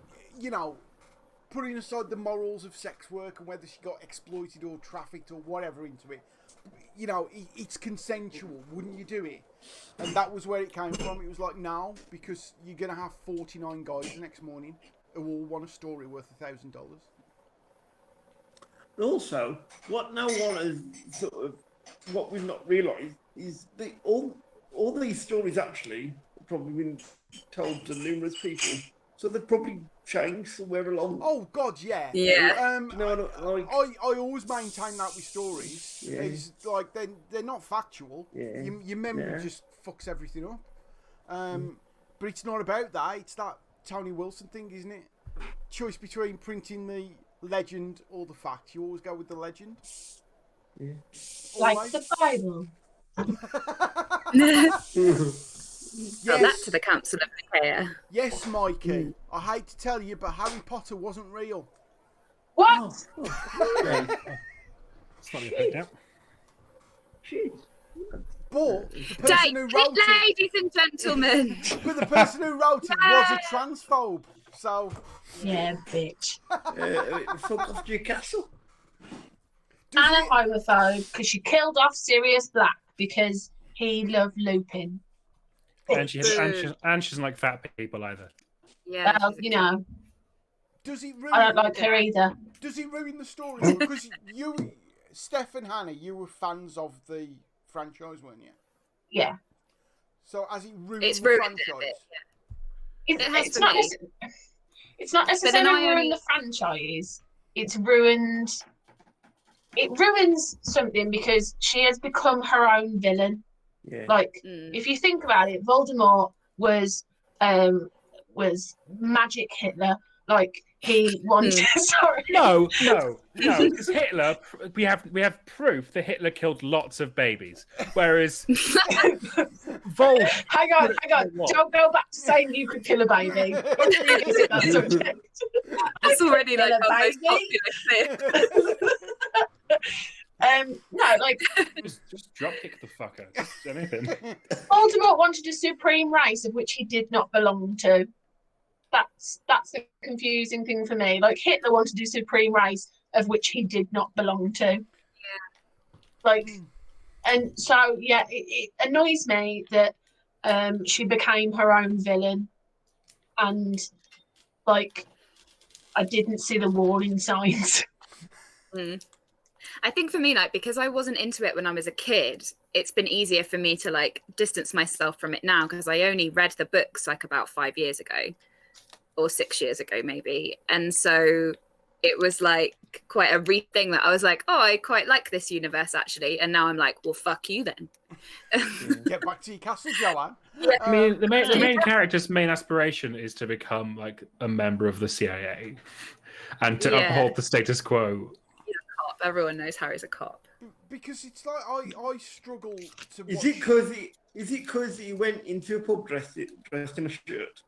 B: putting aside the morals of sex work and whether she got exploited or trafficked or whatever into it, it's consensual, wouldn't you do it? And that was where it came from. It was like, no, because you're going to have 49 guys the next morning who all want a story worth $1,000.
D: Also, what no one has what we've not realised is that all these stories actually have probably been told to numerous people. So they've probably changed somewhere along.
B: Oh God, yeah.
C: Yeah.
B: I always maintain that with stories.
D: Yeah.
B: It's like they're not factual.
D: Yeah.
B: Your memory just fucks everything up. But it's not about that. It's that Tony Wilson thing, isn't it? Choice between printing the legend or the fact. You always go with the legend.
D: Yeah.
E: Like the Bible.
C: Tell that to the Council of Nicaea.
B: Yes, Mikey. I hate to tell you, but Harry Potter wasn't real.
E: What?
B: But the person who wrote it,
C: ladies and gentlemen.
B: but the person who wrote it was a transphobe. So.
E: Yeah, bitch.
D: Fuck off Newcastle.
E: And a homophobe because she killed off Sirius Black because he loved Lupin.
A: And she doesn't like fat people either.
C: Yeah.
E: Well, you know,
B: Does it ruin?
E: I don't like her either.
B: Does it ruin the story? Because you, Steph and Hannah, you were fans of the franchise, weren't you?
E: Yeah.
B: So has it ruined
C: It's
B: the
C: ruined it a
B: franchise?
C: bit.
E: It's,
C: It has
E: it's
C: for
E: not.
C: me.
E: It's not
C: then
E: necessarily
C: I
E: ruined
C: only-
E: the franchise. It's ruined. It ruins something because she has become her own villain.
D: Yeah.
E: Like,
C: Mm.
E: if you think about it, Voldemort was magic Hitler. Like, he wanted. Sorry.
A: No. Because Hitler, we have proof that Hitler killed lots of babies, whereas Voldemort.
E: Hang on.
A: What?
E: Don't go back to saying you could kill a baby. Let's revisit that subject.
C: That's already like
E: Kill a
C: our most
E: baby.
C: popular clip.
E: No, like
A: Just drop kick the fucker. Just anything.
E: Voldemort wanted a supreme race of which he did not belong to. That's the confusing thing for me. Like Hitler wanted a supreme race of which he did not belong to. Yeah. Like, and so yeah, it annoys me that she became her own villain, and like I didn't see the warning signs.
C: Mm. I think for me, like, because I wasn't into it when I was a kid, it's been easier for me to like distance myself from it now because I only read the books like about 5 years ago or 6 years ago maybe, and so it was like quite a thing that I was like, oh, I quite like this universe actually, and now I'm like, well, fuck you then.
B: Get back to your castle, Joanne.
A: I mean, the main character's main aspiration is to become like a member of the CIA and to uphold the status quo.
C: Cop. Everyone knows Harry's a cop.
B: Because it's like I struggle to.
D: Is it because he went into a pub dressed in a shirt?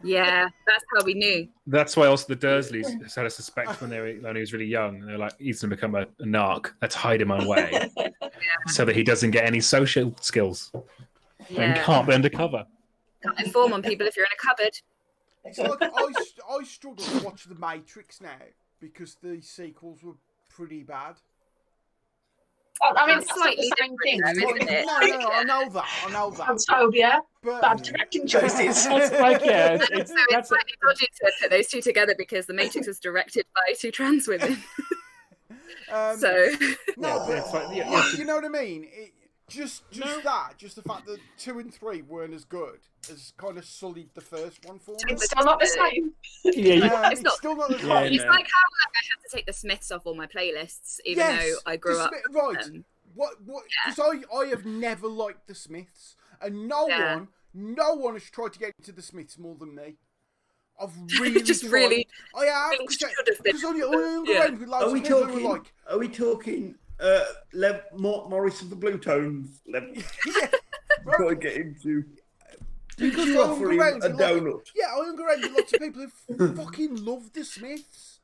C: Yeah, that's how we knew.
A: That's why also the Dursleys had a suspect when he was really young. They're like, he's going to become a narc. Let's hide him away so that he doesn't get any social skills and can't be undercover.
C: Can't inform on people if you're in a cupboard.
B: It's like I struggle to watch The Matrix now because the sequels were pretty bad.
E: I mean,
C: That's
E: it's not the
C: slightly
E: same thing.
C: different, though, isn't it?
B: No, I know that.
E: Transphobia,
B: But
E: bad directing choices.
A: It's like, yeah,
C: So it's slightly dodgy to put those two together because The Matrix was directed by two trans women. So
B: no, but
A: it's like,
B: you know what I mean. Just the fact that 2 and 3 weren't as good has kind of sullied the first one for me.
E: It's still not the same.
B: It's
C: not-
B: still not as
D: Yeah,
B: good.
C: it's like how I had to take the Smiths off all my playlists, even though I grew
B: the
C: up.
B: Right. What? Because I have never liked the Smiths, and no one has tried to get into the Smiths more than me. I've really
C: Just
B: tried.
C: really-
B: I have
C: really should have been.
B: because I hung around with loads
D: Are
B: of
D: we
B: people who were like,
D: talking Morris of the Blue Tones level?
B: yeah,
D: Got to
B: right.
D: get into.
B: Because
D: Did you
B: I hung
D: offer him
B: around
D: a
B: with lots-
D: donut?
B: Yeah, I hung around with lots of people who fucking love the Smiths.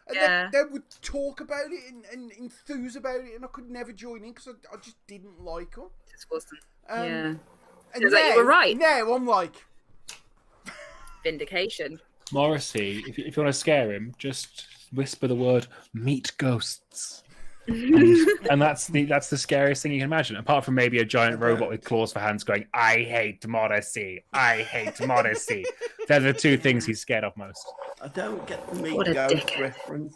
B: And they would talk about it and enthuse about it, and I could never join in because I just didn't like them.
C: Just wasn't.
B: And
C: It's like you were right.
B: Now I'm like,
C: Vindication.
A: Morrissey, if you want to scare him, just whisper the word "meet ghosts," and that's the scariest thing you can imagine. Apart from maybe a giant robot with claws for hands going, "I hate Morrissey. I hate Morrissey." They're the two things he's scared of most.
D: I don't get the meat
C: What a
D: ghost
C: dickhead.
D: reference.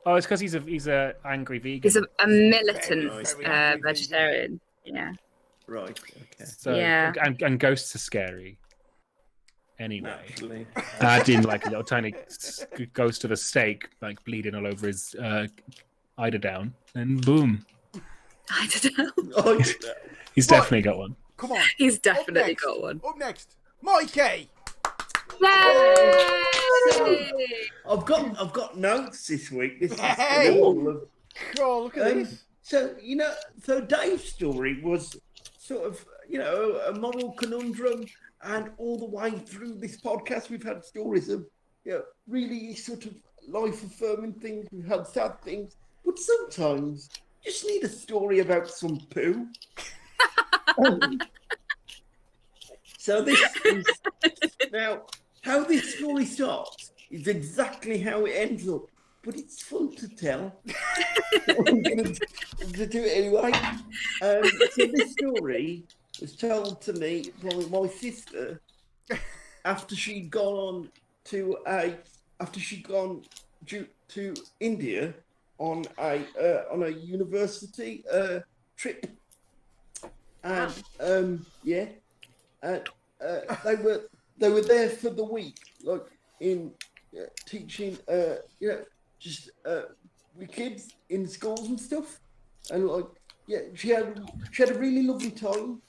A: Oh, it's because he's a angry vegan.
C: He's a militant
B: Very angry
C: vegetarian. Yeah.
D: Right. Okay.
A: So,
C: Yeah.
A: and ghosts are scary. Anyway,
D: Naturally.
A: add in like a little tiny ghost of a steak, like bleeding all over his eiderdown, and boom,
C: I don't know.
D: Oh,
A: he's definitely got one.
B: come on.
C: He's
B: Up
C: definitely
B: next.
C: got one.
B: Up next, Mikey.
C: Yay!
D: I've got notes this week. This is
B: Hey!
D: all of
B: Oh, look at this.
D: So, so Dave's story was sort of, a moral conundrum. And all the way through this podcast, we've had stories of, really sort of life-affirming things. We've had sad things. But sometimes you just need a story about some poo. So this is... Now, how this story starts is exactly how it ends up, but it's fun to tell. I'm going to do it anyway. So this story was told to me by my sister after she'd gone to India on a university trip, and they were there for the week, like in teaching, just with kids in schools and stuff, and like she had a really lovely time,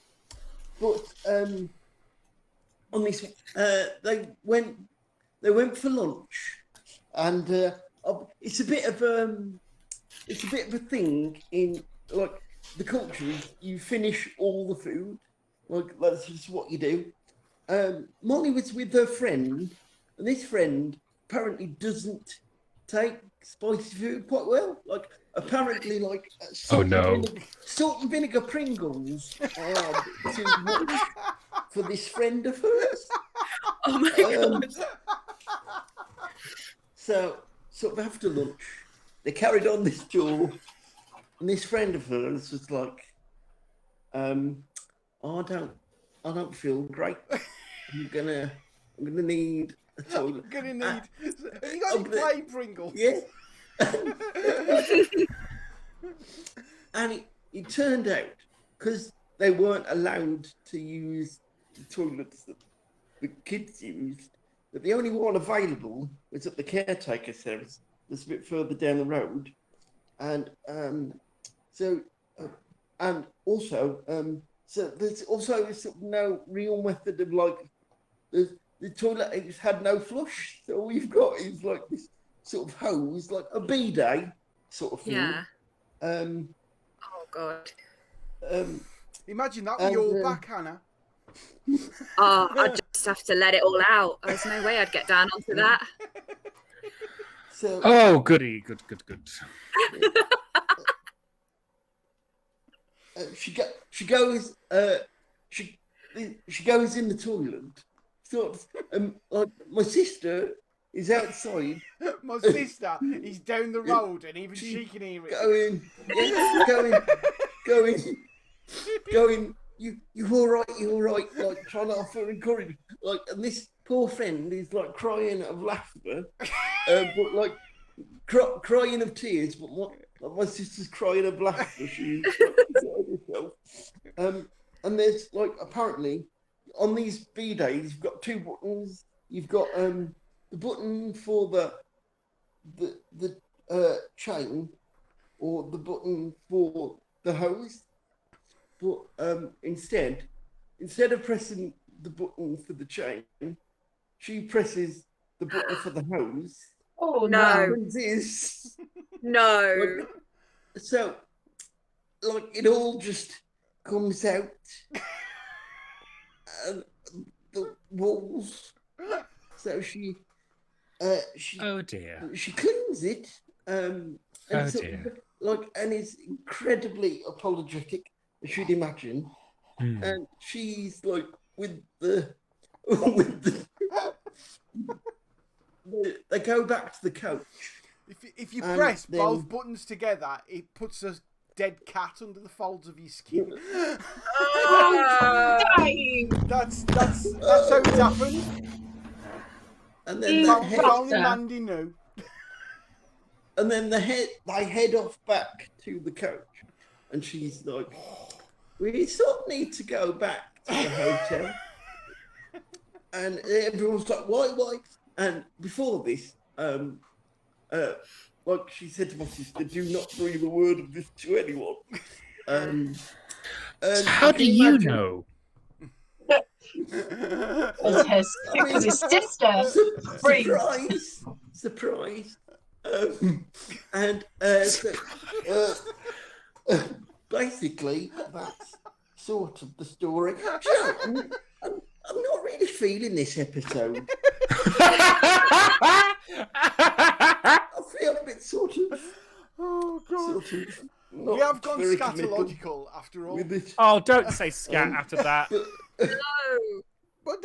D: but on this they went for lunch, and it's a bit of a thing in like the culture. You finish all the food, like that's just what you do. Molly was with her friend, and this friend apparently doesn't take spicy food quite well. Like apparently, like salt and vinegar Pringles are too much for this friend of hers.
C: Oh my god!
D: So sort of after lunch, they carried on this tour, and this friend of hers was like, I don't feel great. I'm gonna need a toilet.
B: You got any plain Pringles?
D: Yeah. And it turned out, because they weren't allowed to use the toilets that the kids used, that the only one available was at the caretaker's house, that's a bit further down the road. And so there's also sort of no real method of like the toilet had no flush, so all you've got is like this sort of hose, like a bidet sort of thing.
C: Yeah. Oh god.
B: Imagine that with your back, Hannah.
C: Oh, I'd just have to let it all out. There's no way I'd get down onto that.
D: So,
A: goody, good.
D: She goes in the toilet. Sort of, like my sister is outside.
B: My sister is down the road, and even she can hear it.
D: Going. You all right? Like trying to offer encouragement. Like, and this poor friend is like crying of laughter, but like crying of tears. But my sister's crying of laughter. She's and there's like apparently on these bidets you've got two buttons. You've got the button for the chain, or the button for the hose. But instead of pressing the button for the chain, she presses the button for the hose.
E: Oh
C: no! No.
D: So, like, it all just comes out, and the walls. So she.
A: Oh dear.
D: She cleans it. And
A: dear.
D: And is incredibly apologetic, I should imagine. And she's like with the they go back to the coach.
B: If you press both buttons together, it puts a dead cat under the folds of your skin. That's how it happened.
D: And then
B: only Mandy knew.
D: And then they head off back to the coach, and she's like, "We sort of need to go back to the hotel." And everyone's like, "Why?" And before this, like she said to my sister, "Do not breathe a word of this to anyone."
A: How do you know?
E: Because his sister.
D: Surprise. Basically, that's sort of the story. I'm not really feeling this episode. I feel a bit sort of.
B: Oh God!
D: We
B: have gone scatological after all.
A: Oh, don't say scat after that.
C: No.
B: But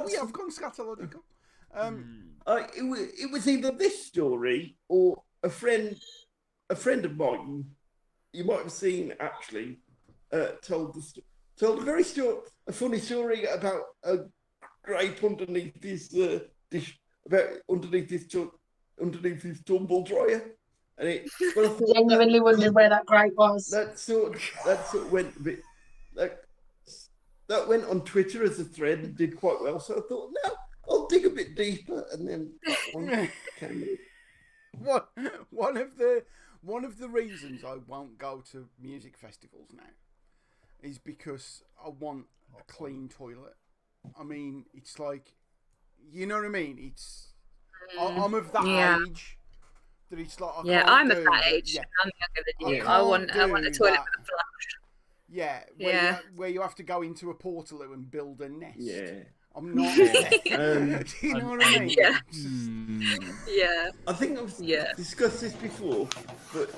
B: we have gone scatological.
D: It was either this story or a friend of mine. You might have seen actually told a funny story about a grape underneath his dish, underneath his tumble dryer, and it. Well, I thought
E: genuinely wondered where that grape was.
D: That sort of went a bit that went on Twitter as a thread and did quite well. So I thought, no, I'll dig a bit deeper, and then that one came in.
B: One of the reasons I won't go to music festivals now is because I want a clean toilet. I mean, it's like, you know what I mean? It's I'm of that age that it's like
C: I'm of that age. Yeah. I'm younger than you. I want a toilet with a flush.
B: Yeah, where you have to go into a portaloo and build a nest.
D: Yeah.
B: I'm not there. Do you know what I mean?
C: Yeah. Yeah.
D: I think I've discussed this before, but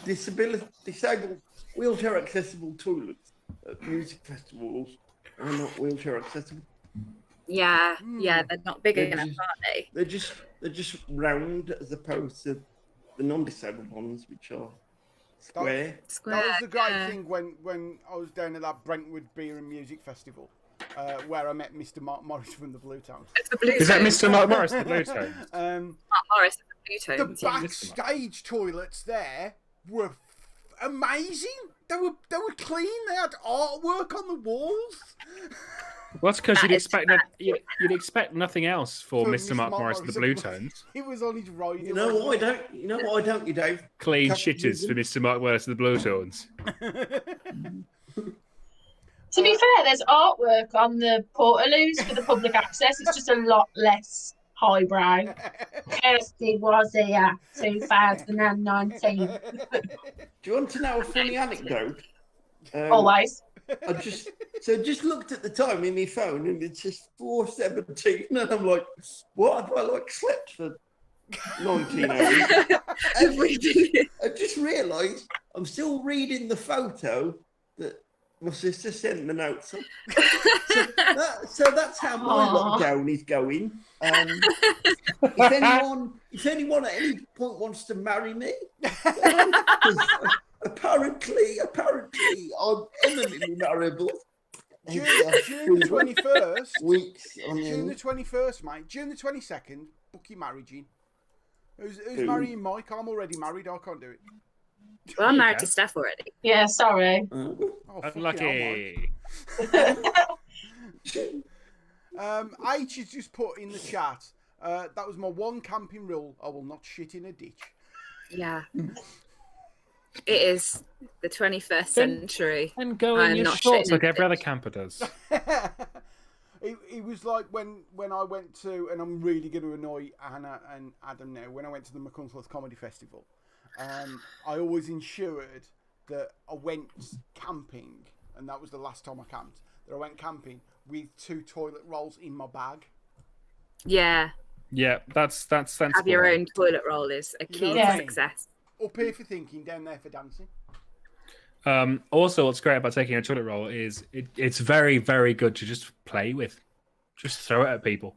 D: disabled, wheelchair accessible toilets at music festivals are not wheelchair accessible.
C: Yeah, they're not big enough, are they?
D: They're just round as opposed to the non-disabled ones, which are square.
B: That was the great thing when I was down at that Brentwood Beer and Music Festival, where I met Mr. Mark Morris from the Blue Tones.
A: Is that Mr. Mark Morris, the Blue Tones?
C: Mark Morris, the Blue Tones.
B: The backstage toilets there were amazing. They were clean. They had artwork on the walls.
A: Well, that's because you'd expect nothing else for Mr. Mark Morris and the Blue Tones.
B: He was on his ride.
D: You know what I don't, you Dave?
A: Clean shitters for Mr. Mark Morris and the Blue Tones.
E: To be fair, there's artwork on the portaloos for the public access. It's just a lot less highbrow. Kirsty was here 2019.
D: Do you want to know a funny anecdote?
E: Always.
D: I just looked at the time in my phone and it's just 4:17 and I'm like, what have I slept for 19 hours? I just realised I'm still reading the photo that my sister sent the notes on. So that's how my lockdown is going. If anyone at any point wants to marry me, apparently I'm eminently marriable.
B: June the 21st.
D: Weeks on
B: June the 21st, mate. June the 22nd. Book your marriage in. Who's marrying Mike? I'm already married. I can't do it.
C: Well, I'm married to Steph already.
E: Yeah, sorry.
A: Unlucky.
B: H has just put in the chat. That was my one camping rule. I will not shit in a ditch.
C: Yeah. It is the 21st century.
A: And go in your shorts like every other camper does.
B: It was like when I went to, and I'm really going to annoy Hannah and Adam now, when I went to the McCunsworth Comedy Festival, I always ensured that I went camping, and that was the last time I camped, that I went camping with 2 toilet rolls in my bag.
C: Yeah.
A: Yeah, that's sensible.
C: Have your own toilet roll is a key to success.
B: Up here for thinking, down there for dancing.
A: Also, what's great about taking a toilet roll is it's very, very good to just play with. Just throw it at people.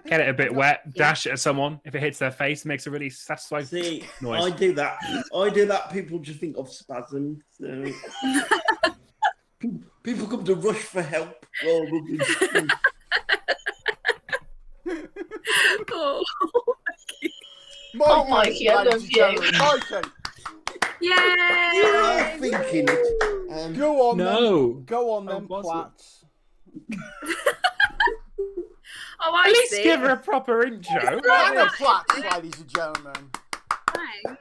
A: Get it a bit wet, dash it at someone. If it hits their face, it makes a really satisfying noise.
D: I do that. People just think of spasms. So. People come to rush for help rather than...
E: Mikey, I love you.
B: Mikey.
C: Yay!
D: You're thinking it.
B: Go on.
A: No.
B: Go on then, plats.
C: At
A: least give her a proper intro.
B: Plats, ladies and gentlemen.
C: Thanks.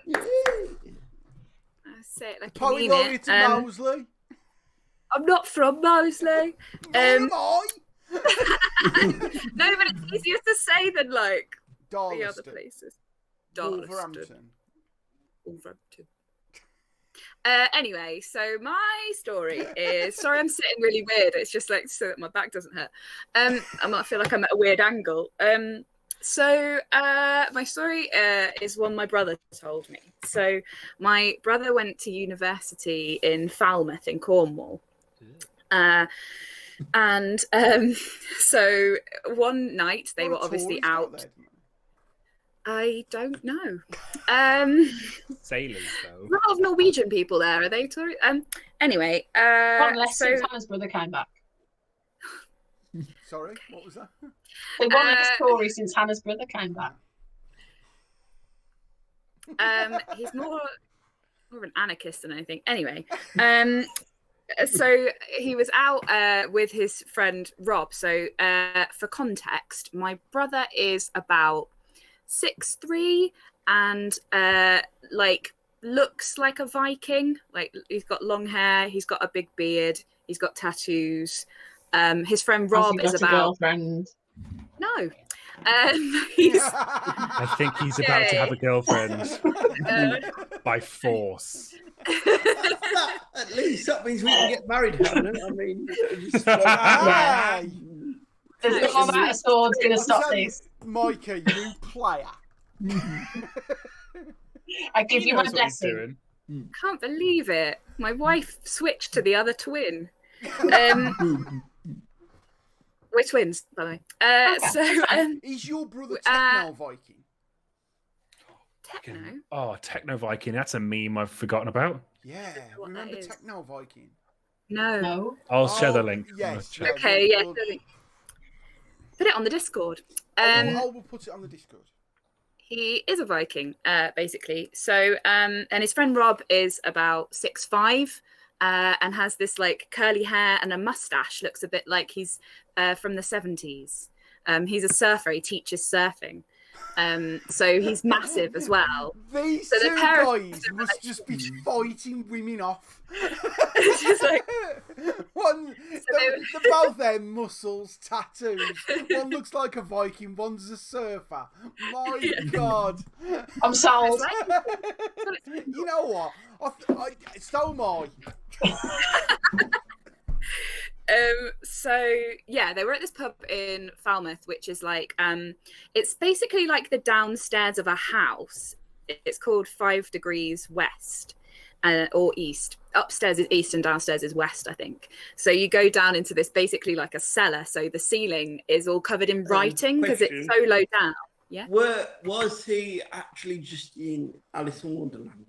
C: I say it like
B: Poet
C: I mean
B: laureate
C: it.
B: Moseley.
C: I'm not from Moseley.
B: Nor am I.
C: No, but it's easier to say than like
B: Darlaston.
C: the other places.
B: Wolverhampton.
C: Anyway, so my story is... Sorry, I'm sitting really weird. It's just like so that my back doesn't hurt. I feel like I'm at a weird angle. So my story is one my brother told me. So my brother went to university in Falmouth in Cornwall. And so one night they
B: What
C: were
B: a
C: obviously
B: tourist out
C: out.
B: there.
C: I don't know.
A: Sailors, though.
C: A lot of Norwegian people there. Are they tourists? Anyway,
E: Unless
C: so
E: since Hannah's brother came back.
B: Sorry, what was that?
E: They one less Tory since Hannah's brother came back.
C: he's more of an anarchist than anything. Anyway, so he was out with his friend Rob. So for context, my brother is about 6'3" and like looks like a Viking. Like he's got long hair, he's got a big beard, he's got tattoos. His friend Rob
E: Has he
C: is
E: got a
C: about
E: girlfriend.
C: no.
A: I think he's about to have a girlfriend by force.
D: At least that means we can get married, Hannah. I mean, just
B: Ah,
E: There's no amount of swords going to stop this.
B: Micah, you player.
E: I give you my
A: Knows what he's
E: blessing.
A: doing.
C: Can't believe it. My wife switched to the other twin. We're twins, by the way. So
B: Is your brother Techno Viking?
C: techno.
A: Oh, Techno Viking. That's a meme I've forgotten about.
B: Yeah,
C: What that
B: remember
C: is.
B: Techno Viking?
C: No.
E: No.
A: I'll share the
B: Oh,
A: link.
B: yes,
A: Check.
C: Okay, yeah.
B: We'll-
C: Put it on the Discord.
B: I will put it on the Discord.
C: He is a Viking, basically. So, and his friend Rob is about 6'5", and has this like curly hair and a mustache. Looks a bit like he's from the 70s. He's a surfer. He teaches surfing. So he's massive as well.
B: These
C: So the
B: two
C: parents-
B: guys must just be fighting women off.
C: It's just like,
B: One, the both their muscles, tattoos. One looks like a Viking, one's a surfer. My God.
E: I'm sold.
B: You know what? So am I.
C: So yeah, they were at this pub in Falmouth, which is like it's basically like the downstairs of a house. It's called 5 Degrees West or East. Upstairs is east and downstairs is west, I think. So you go down into this basically like a cellar. So the ceiling is all covered in writing because it's so low down. Yeah.
D: Was he actually just in Alice in Wonderland?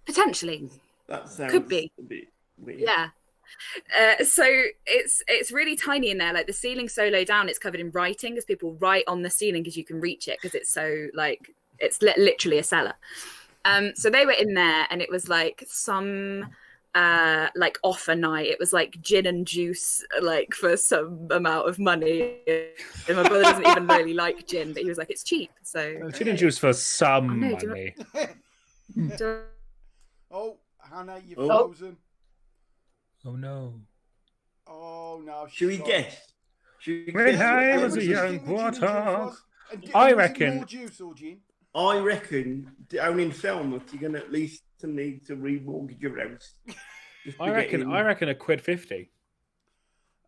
C: Potentially.
D: That sounds
C: Could be.
D: a bit weird.
C: Yeah. So it's really tiny in there. Like the ceiling's so low down, it's covered in writing because people write on the ceiling because you can reach it because it's so like it's literally a cellar. So they were in there and it was like some like offer night. It was like gin and juice like for some amount of money. And my brother doesn't even really like gin, but he was like it's cheap. So
A: Gin and juice for some
C: know, do
A: money.
B: Oh, Hannah, you've
D: Oh.
B: frozen.
A: Oh no.
B: Oh no.
D: Should we
B: she's
D: guess? Should we
A: When
D: guess
A: I
D: what
A: was a
B: What
D: it
B: do you
A: young
B: think the gin and juice
A: water.
B: was? And
A: I
B: was it
A: reckon-
B: more juice or gin?
D: I reckon down in Falmouth, you're going to at least need to remortgage your house. Just to
A: I
D: get
A: reckon
D: in.
A: £1.50.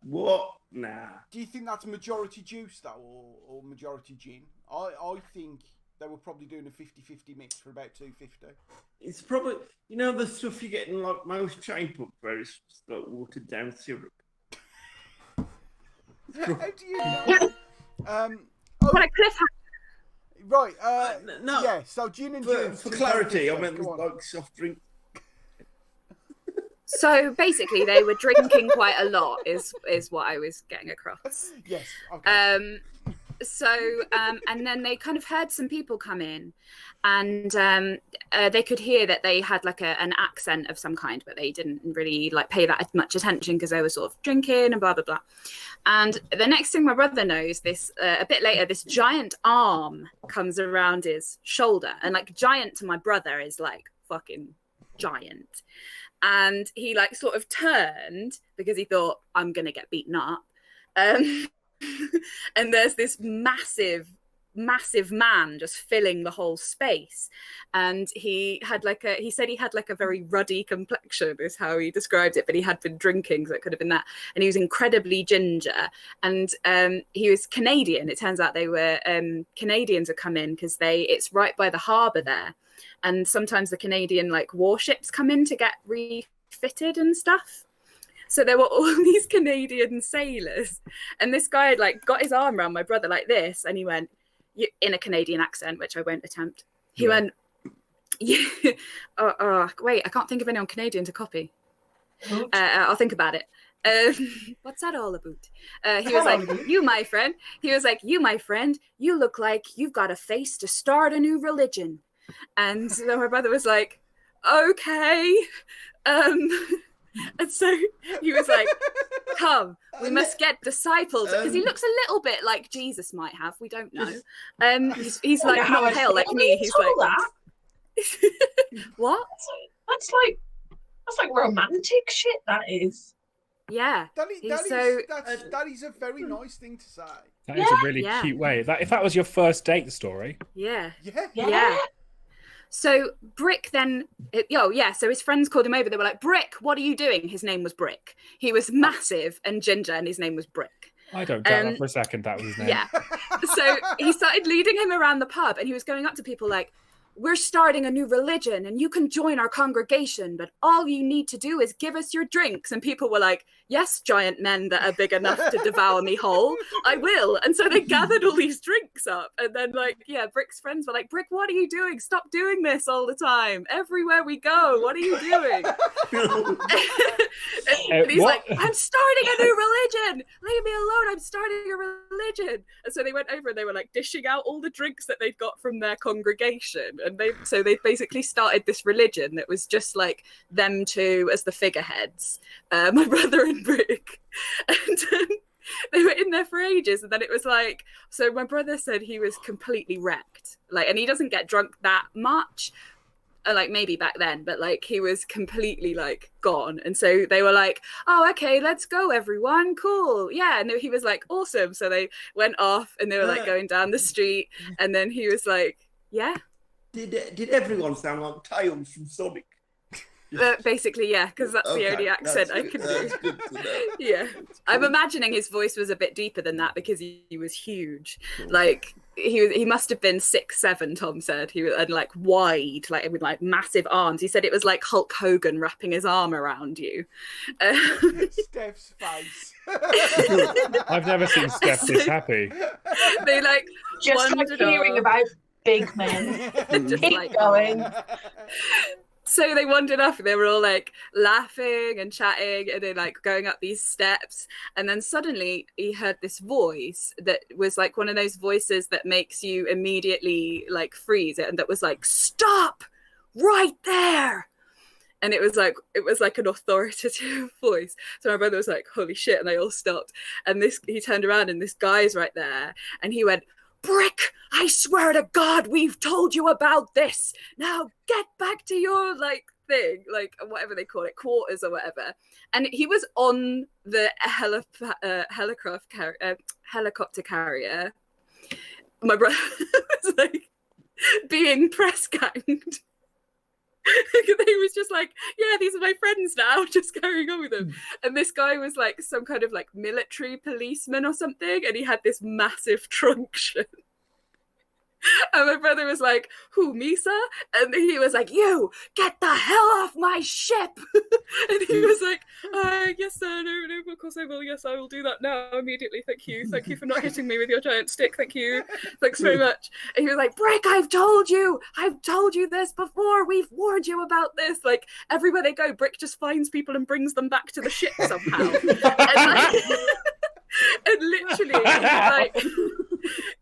D: What? Nah.
B: Do you think that's majority juice though, or majority gin? I think they were probably doing a 50-50 mix for about $2.50.
D: It's probably, you know, the stuff you get in like most chain pubs where it's just like watered down syrup.
B: How do you know?
C: what a cliffhanger.
B: Right.
D: No.
B: Yeah. So gin and
D: For,
B: juice.
D: for clarity, I
B: $2.50.
D: meant
B: Go on.
D: like soft drink.
C: So basically, they were drinking quite a lot. Is what I was getting across.
B: Yes. Okay.
C: And then they kind of heard some people come in, and they could hear that they had like an accent of some kind, but they didn't really like pay that much attention because they were sort of drinking and blah blah blah. And the next thing my brother knows, this a bit later, this giant arm comes around his shoulder, and like giant to my brother is like fucking giant. And he like sort of turned because he thought I'm gonna get beaten up. And there's this massive man just filling the whole space, and he said he had like a very ruddy complexion is how he described it, but he had been drinking, so it could have been that. And he was incredibly ginger, and he was Canadian. It turns out they were Canadians had come in because it's right by the harbour there, and sometimes the Canadian like warships come in to get refitted and stuff. So there were all these Canadian sailors, and this guy had like got his arm around my brother like this, and he went in a Canadian accent, which I won't attempt. He went, "Yeah, wait, I can't think of anyone Canadian to copy. I'll think about it. What's that all about?" He was like, "You, my friend." He was like, "You, my friend, you look like you've got a face to start a new religion." And so my brother was like, "Okay." And so he was like, "Come, we must get disciples," because he looks a little bit like Jesus might have. We don't know. He's like not pale like me. He's like, what?
E: That's like romantic shit. That is.
C: Yeah.
B: That is a very nice thing to say.
A: That is a really cute way. If that was your first date story.
C: Yeah.
E: Yeah.
C: So Brick then, so his friends called him over. They were like, "Brick, what are you doing?" His name was Brick. He was massive and ginger, and his name was Brick.
A: I don't doubt that for a second that was his name.
C: Yeah. So he started leading him around the pub, and he was going up to people like, "We're starting a new religion, and you can join our congregation, but all you need to do is give us your drinks." And people were like, "Yes, giant men that are big enough to devour me whole, I will." And so they gathered all these drinks up, and then Brick's friends were like, "Brick, what are you doing? Stop doing this all the time. Everywhere we go, what are you doing?" and he's like, "I'm starting a new religion. Leave me alone. I'm starting a religion." And so they went over and they were like dishing out all the drinks that they'd got from their congregation. And they basically started this religion that was just like them two as the figureheads, my brother and Brick, and they were in there for ages. And then it was like, so my brother said he was completely wrecked, like, and he doesn't get drunk that much, like maybe back then, but like he was completely like gone. And so they were like, "Oh, okay, let's go, everyone, cool, yeah." And he was like, "Awesome." So they went off and they were like going down the street, and then he was like, "Yeah."
D: Did everyone sound like Tails from Sonic?
C: Basically, yeah, because that's the only accent I can do. Yeah, I'm imagining his voice was a bit deeper than that because he was huge. Like he must have been 6'7", Tom said. He was and like wide, like with like massive arms. He said it was like Hulk Hogan wrapping his arm around you.
B: Steph's face.
A: I've never seen Steph this happy.
C: They like
E: just like hearing about big men.
C: Just
E: keep
C: like
E: going.
C: So they wandered off and they were all like laughing and chatting and then like going up these steps, and then suddenly he heard this voice that was like one of those voices that makes you immediately like freeze it, and that was like, "Stop right there." And it was like an authoritative voice. So my brother was like, "Holy shit," and they all stopped. And he turned around and this guy's right there, and he went, "Brick, I swear to God, we've told you about this. Now get back to your like thing, like whatever they call it, quarters or whatever." And he was on the helicopter carrier. My brother was like being press ganged. He was just like, "Yeah, these are my friends now," just carrying on with them. And this guy was like some kind of like military policeman or something, and he had this massive truncheon. And my brother was like, "Who, Misa?" And he was like, "You, get the hell off my ship." And he was like, "Yes, sir, no, of course I will. Yes, I will do that now immediately. Thank you for not hitting me with your giant stick. Thank you. Thanks very much." And he was like, "Brick, I've told you this before. We've warned you about this." Like everywhere they go, Brick just finds people and brings them back to the ship somehow. And literally, like,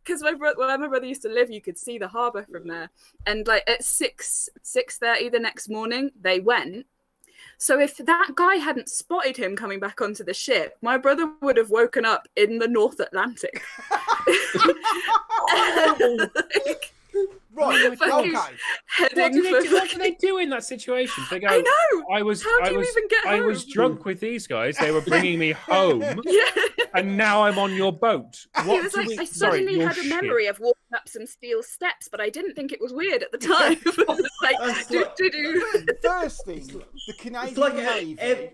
C: because my brother used to live, you could see the harbour from there. And like at 6:30 the next morning, they went. So if that guy hadn't spotted him coming back onto the ship, my brother would have woken up in the North Atlantic.
B: Right, okay.
A: What do they do in that situation? They go,
C: I know.
A: I was drunk with these guys. They were bringing me home.
C: Yeah.
A: And now I'm on your boat.
C: He was like, "I suddenly had a memory of walking up some steel steps, but I didn't think it was weird at the time." Like,
B: First thing, the Canadian Navy.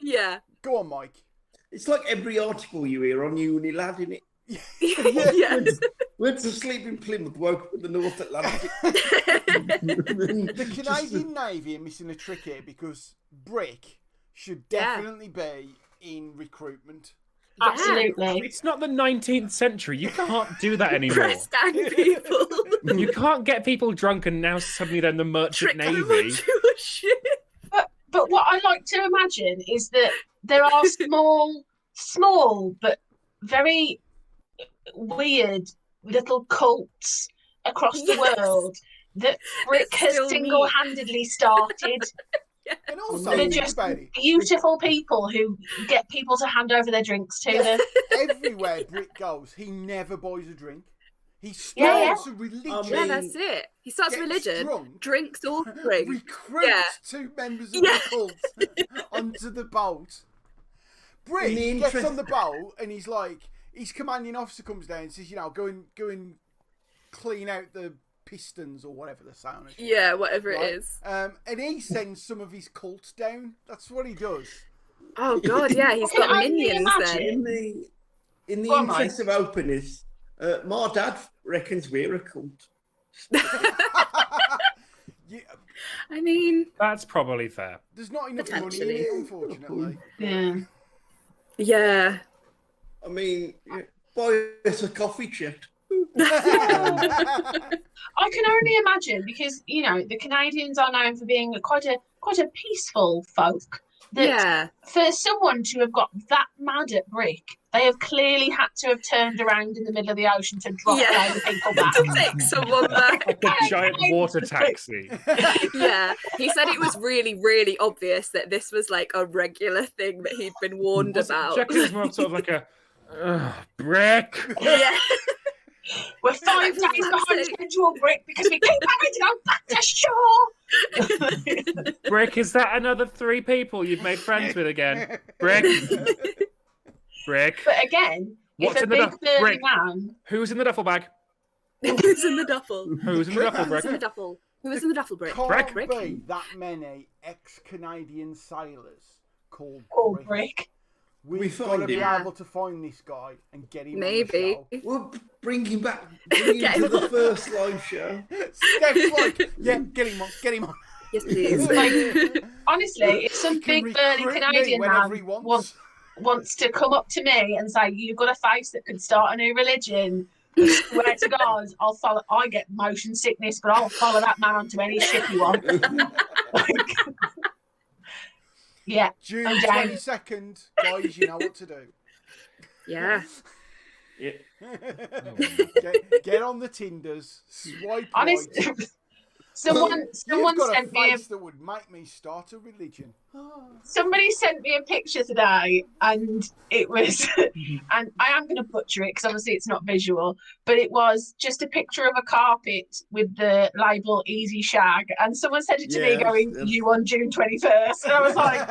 C: Yeah.
B: Go on, Mike.
D: It's like every article you hear on Unilad, isn't it?
C: Yeah.
D: Went to sleep in Plymouth, woke up in the North Atlantic.
B: The Canadian Navy are missing a trick here because Brick should definitely be in recruitment.
E: Absolutely.
A: It's not the 19th century. You can't do that anymore.
C: Press gang people.
A: You can't get people drunk and now suddenly they're in the merchant
C: Trick them
A: navy.
C: onto a ship.
E: But what I like to imagine is that there are small but very weird little cults across the world that Brick
C: That
E: has
C: still
E: single-handedly started.
B: And also,
E: They're
B: think
E: just
B: about it.
E: beautiful people who get people to hand over their drinks to them.
B: Everywhere Brick goes, he never buys a drink. He
E: Yeah,
B: starts a religion.
C: Yeah, that's it. He starts
B: Gets
C: religion,
B: drunk,
C: drinks all free.
B: recruits
C: Yeah.
B: 2 members of the cult onto the boat. Brick
D: In the
B: gets
D: interest-
B: on the boat and he's like, his commanding officer comes down and says, go and clean out the pistons or whatever the sound is.
C: Yeah, whatever
B: Right?
C: it is.
B: And he sends some of his cults down. That's what he does.
C: Oh god, yeah, he's
E: I can
C: got
E: only
C: minions
E: imagine.
C: then.
D: In the
E: Go on,
D: interest of openness, my dad reckons we're a cult.
B: Yeah,
C: I mean,
A: That's probably fair.
B: there's not enough money in
C: Potentially.
B: it, unfortunately.
E: Yeah.
C: yeah.
D: I mean, buy us a coffee check.
E: I can only imagine because the Canadians are known for being quite a peaceful folk. That
C: Yeah.
E: for someone to have got that mad at Brick, they have clearly had to have turned around in the middle of the ocean to drop
C: Yeah.
E: down people back.
C: Take someone back.
A: Like a giant water taxi.
C: Yeah. He said it was really, really obvious that this was like a regular thing that he'd been warned about.
A: Jack is more sort of like a Brick.
C: Yeah.
E: We're 5 days behind schedule, Brick, because we keep having to go back to shore.
A: Brick, is that another 3 people you've made friends with again? Brick. Brick.
E: But again,
A: What's
E: if a
A: in the
E: big
A: duff-
E: burly
A: Brick?
E: man,
A: Who's in the duffel bag?
C: Who's in the duffel?
A: Who's in the duffel,
C: Who's in the
A: Brick?
C: duffel? Who was in the duffel, Brick?
B: Can't
A: Brick?
B: be that many ex-Canadian sailors called
E: Paul
B: Brick.
E: Brick.
B: We've
D: We
B: got to
D: find
B: be
C: him.
B: able to find this guy and get him
C: Maybe.
B: on the
D: We'll bring him back. Bring him to the first live show.
B: show. Steph's like, yeah, get him on.
C: Yes, please.
E: Like, honestly, if some
B: He can
E: big burly
B: recruit me
E: Canadian
B: whenever he
E: man
B: wants.
E: wants to come up to me and say, "You've got a face that could start a new religion," I swear to God, I'll follow. I get motion sickness, but I'll follow that man onto any ship you want. Yeah,
B: June
E: I'm down.
B: 22nd, guys, you know what to do.
C: Yeah.
D: Yeah.
B: Get on the Tinders, swipe
E: honest.
B: right.
E: Someone
B: You've got a
E: sent me.
B: face that would make me start a religion.
E: Somebody sent me a picture today, and it was, and I am going to butcher it because obviously it's not visual, but it was just a picture of a carpet with the label "Easy Shag," and someone sent it to me
D: Yes,
E: going,
D: yes.
E: "You on June 21st," and I was like,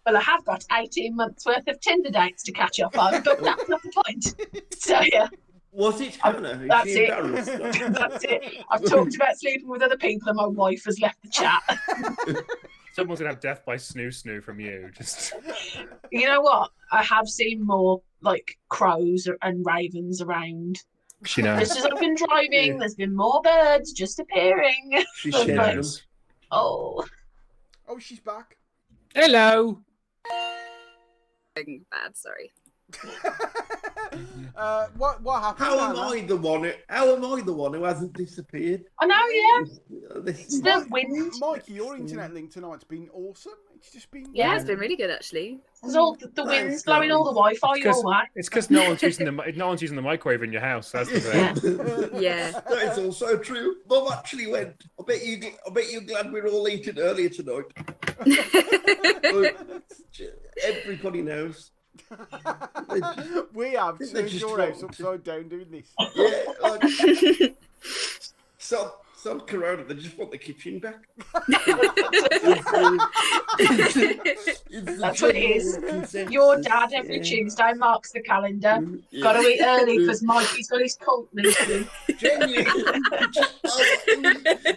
E: "Well, I have got 18 months worth of Tinder dates to catch up on, but that's not the point." So yeah,
D: Was it Hannah? Is
E: that's
D: she
E: it.
D: embarrassed?
E: That's it. I've talked about sleeping with other people, and my wife has left the chat.
A: Someone's gonna have death by snoo from you. Just
E: You know what? I have seen more like crows and ravens around.
A: she
E: Just
A: knows.
E: as I've been driving, there's been more birds just appearing.
D: She
A: She
D: shared them.
A: knows.
E: Oh,
B: Oh, she's back.
A: Hello.
C: Bad, sorry.
B: What happened?
D: How am
B: Anna?
D: I the one? How am I the one who hasn't disappeared?
E: I know, yeah.
D: This
E: It's the wind.
B: Mikey, your internet link tonight's been awesome. It's just been
C: Yeah, it's been really good actually.
E: There's all the wind's blowing all the Wi-Fi your way.
A: It's because no one's using the microwave in your house. That's the thing.
C: Yeah.
D: That is also true. Mum actually went. I bet you're glad we're all eating earlier tonight. Everybody knows.
B: We have
D: They
B: turned
D: just
B: your house
D: dropped.
B: upside down doing this.
D: Yeah, like, some Corona. They just want the kitchen back.
E: That's what it is. Your dad every Tuesday marks the calendar. Got to eat early because Mikey's got his cult meeting.
D: Genuinely.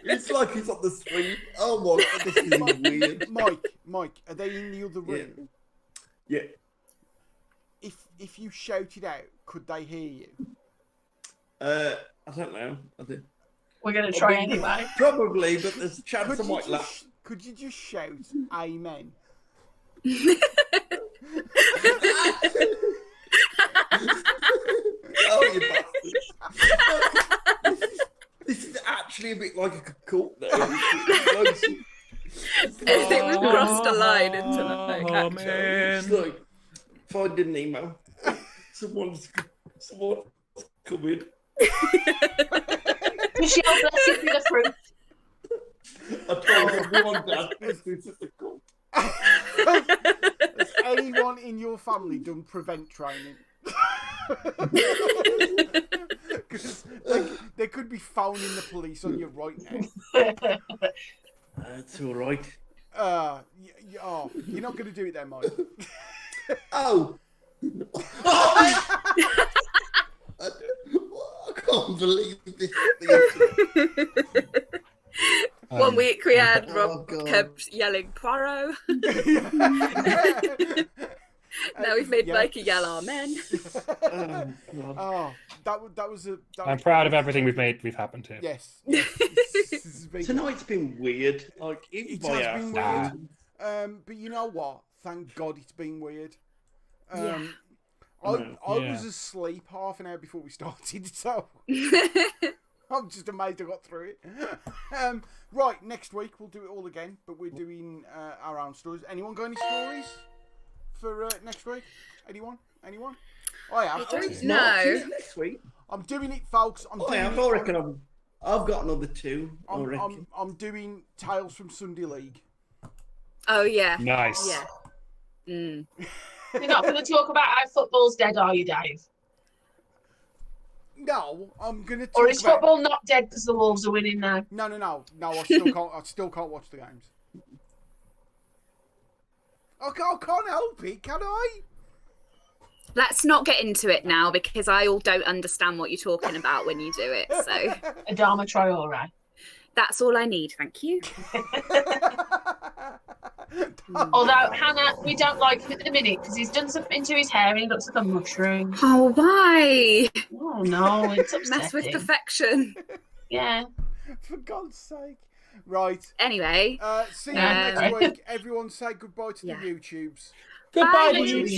D: It's like he's on the screen. Oh my god, this is weird.
B: Mike, are they in the other room?
D: Yeah.
B: If you shouted out, could they hear you?
D: I don't know.
E: We're going to try anyway.
D: Probably, but there's a chance I might laugh.
B: could you just shout amen?
D: Oh, you bastards. This is actually a bit like a cult, though.
C: I think we've crossed a line into like
A: Oh,
C: action.
D: It's
A: man.
D: like, find an email. Someone's coming.
E: Michelle, bless you for the fruit.
D: I told everyone that this is a cult.
B: Has anyone in your family done prevent training? Because they could be phoning the police on you right now.
D: That's all right.
B: You're not going to do it then, Mike.
D: Oh. I can't believe this.
C: One week we had Rob
D: God.
C: kept yelling Poirot. Now we've made
B: Yeah.
C: Mikey yell Amen.
D: Oh, God.
B: Oh, that was a.
A: I'm proud of everything we've happened to.
B: Yes. This has been-
D: Tonight's been weird. Like,
B: It
D: by
B: has
D: our
B: been
D: standards.
B: weird. But you know what? Thank God it's been weird.
C: Yeah.
B: I
A: Yeah.
B: was asleep half an hour before we started, so I'm just amazed I got through it. Right, next week we'll do it all again, but we're doing our own stories. Anyone got any stories for next week? Anyone? I have.
C: I don't
D: It's not,
C: know.
D: is it, next week?
B: I'm doing it, folks. I'm doing
D: I
B: it.
D: reckon I've got another two. I reckon.
B: I'm doing Tales from Sunday League.
C: Oh yeah.
A: Nice.
C: Yeah. Mm.
E: You're not going to talk about how football's dead, are you, Dave?
B: No, I'm gonna talk
E: Or is
B: about...
E: football not dead because the Wolves are winning now?
B: No. I still can't watch the games. I can't help it, can I?
C: Let's not get into it now because I all don't understand what you're talking about when you do it. So
E: Adama Traore.
C: that's all I need. Thank you.
E: Although, Hannah, we don't like him at the minute because he's done something to his hair and he looks like a mushroom.
C: Oh, why?
E: Oh, no, it's upsetting.
C: Mess with perfection.
E: Yeah.
B: For God's sake. Right.
C: Anyway.
B: See you next week. Everyone say goodbye to
C: Yeah.
B: the YouTubes.
A: Goodbye,
C: Bye,
A: YouTube.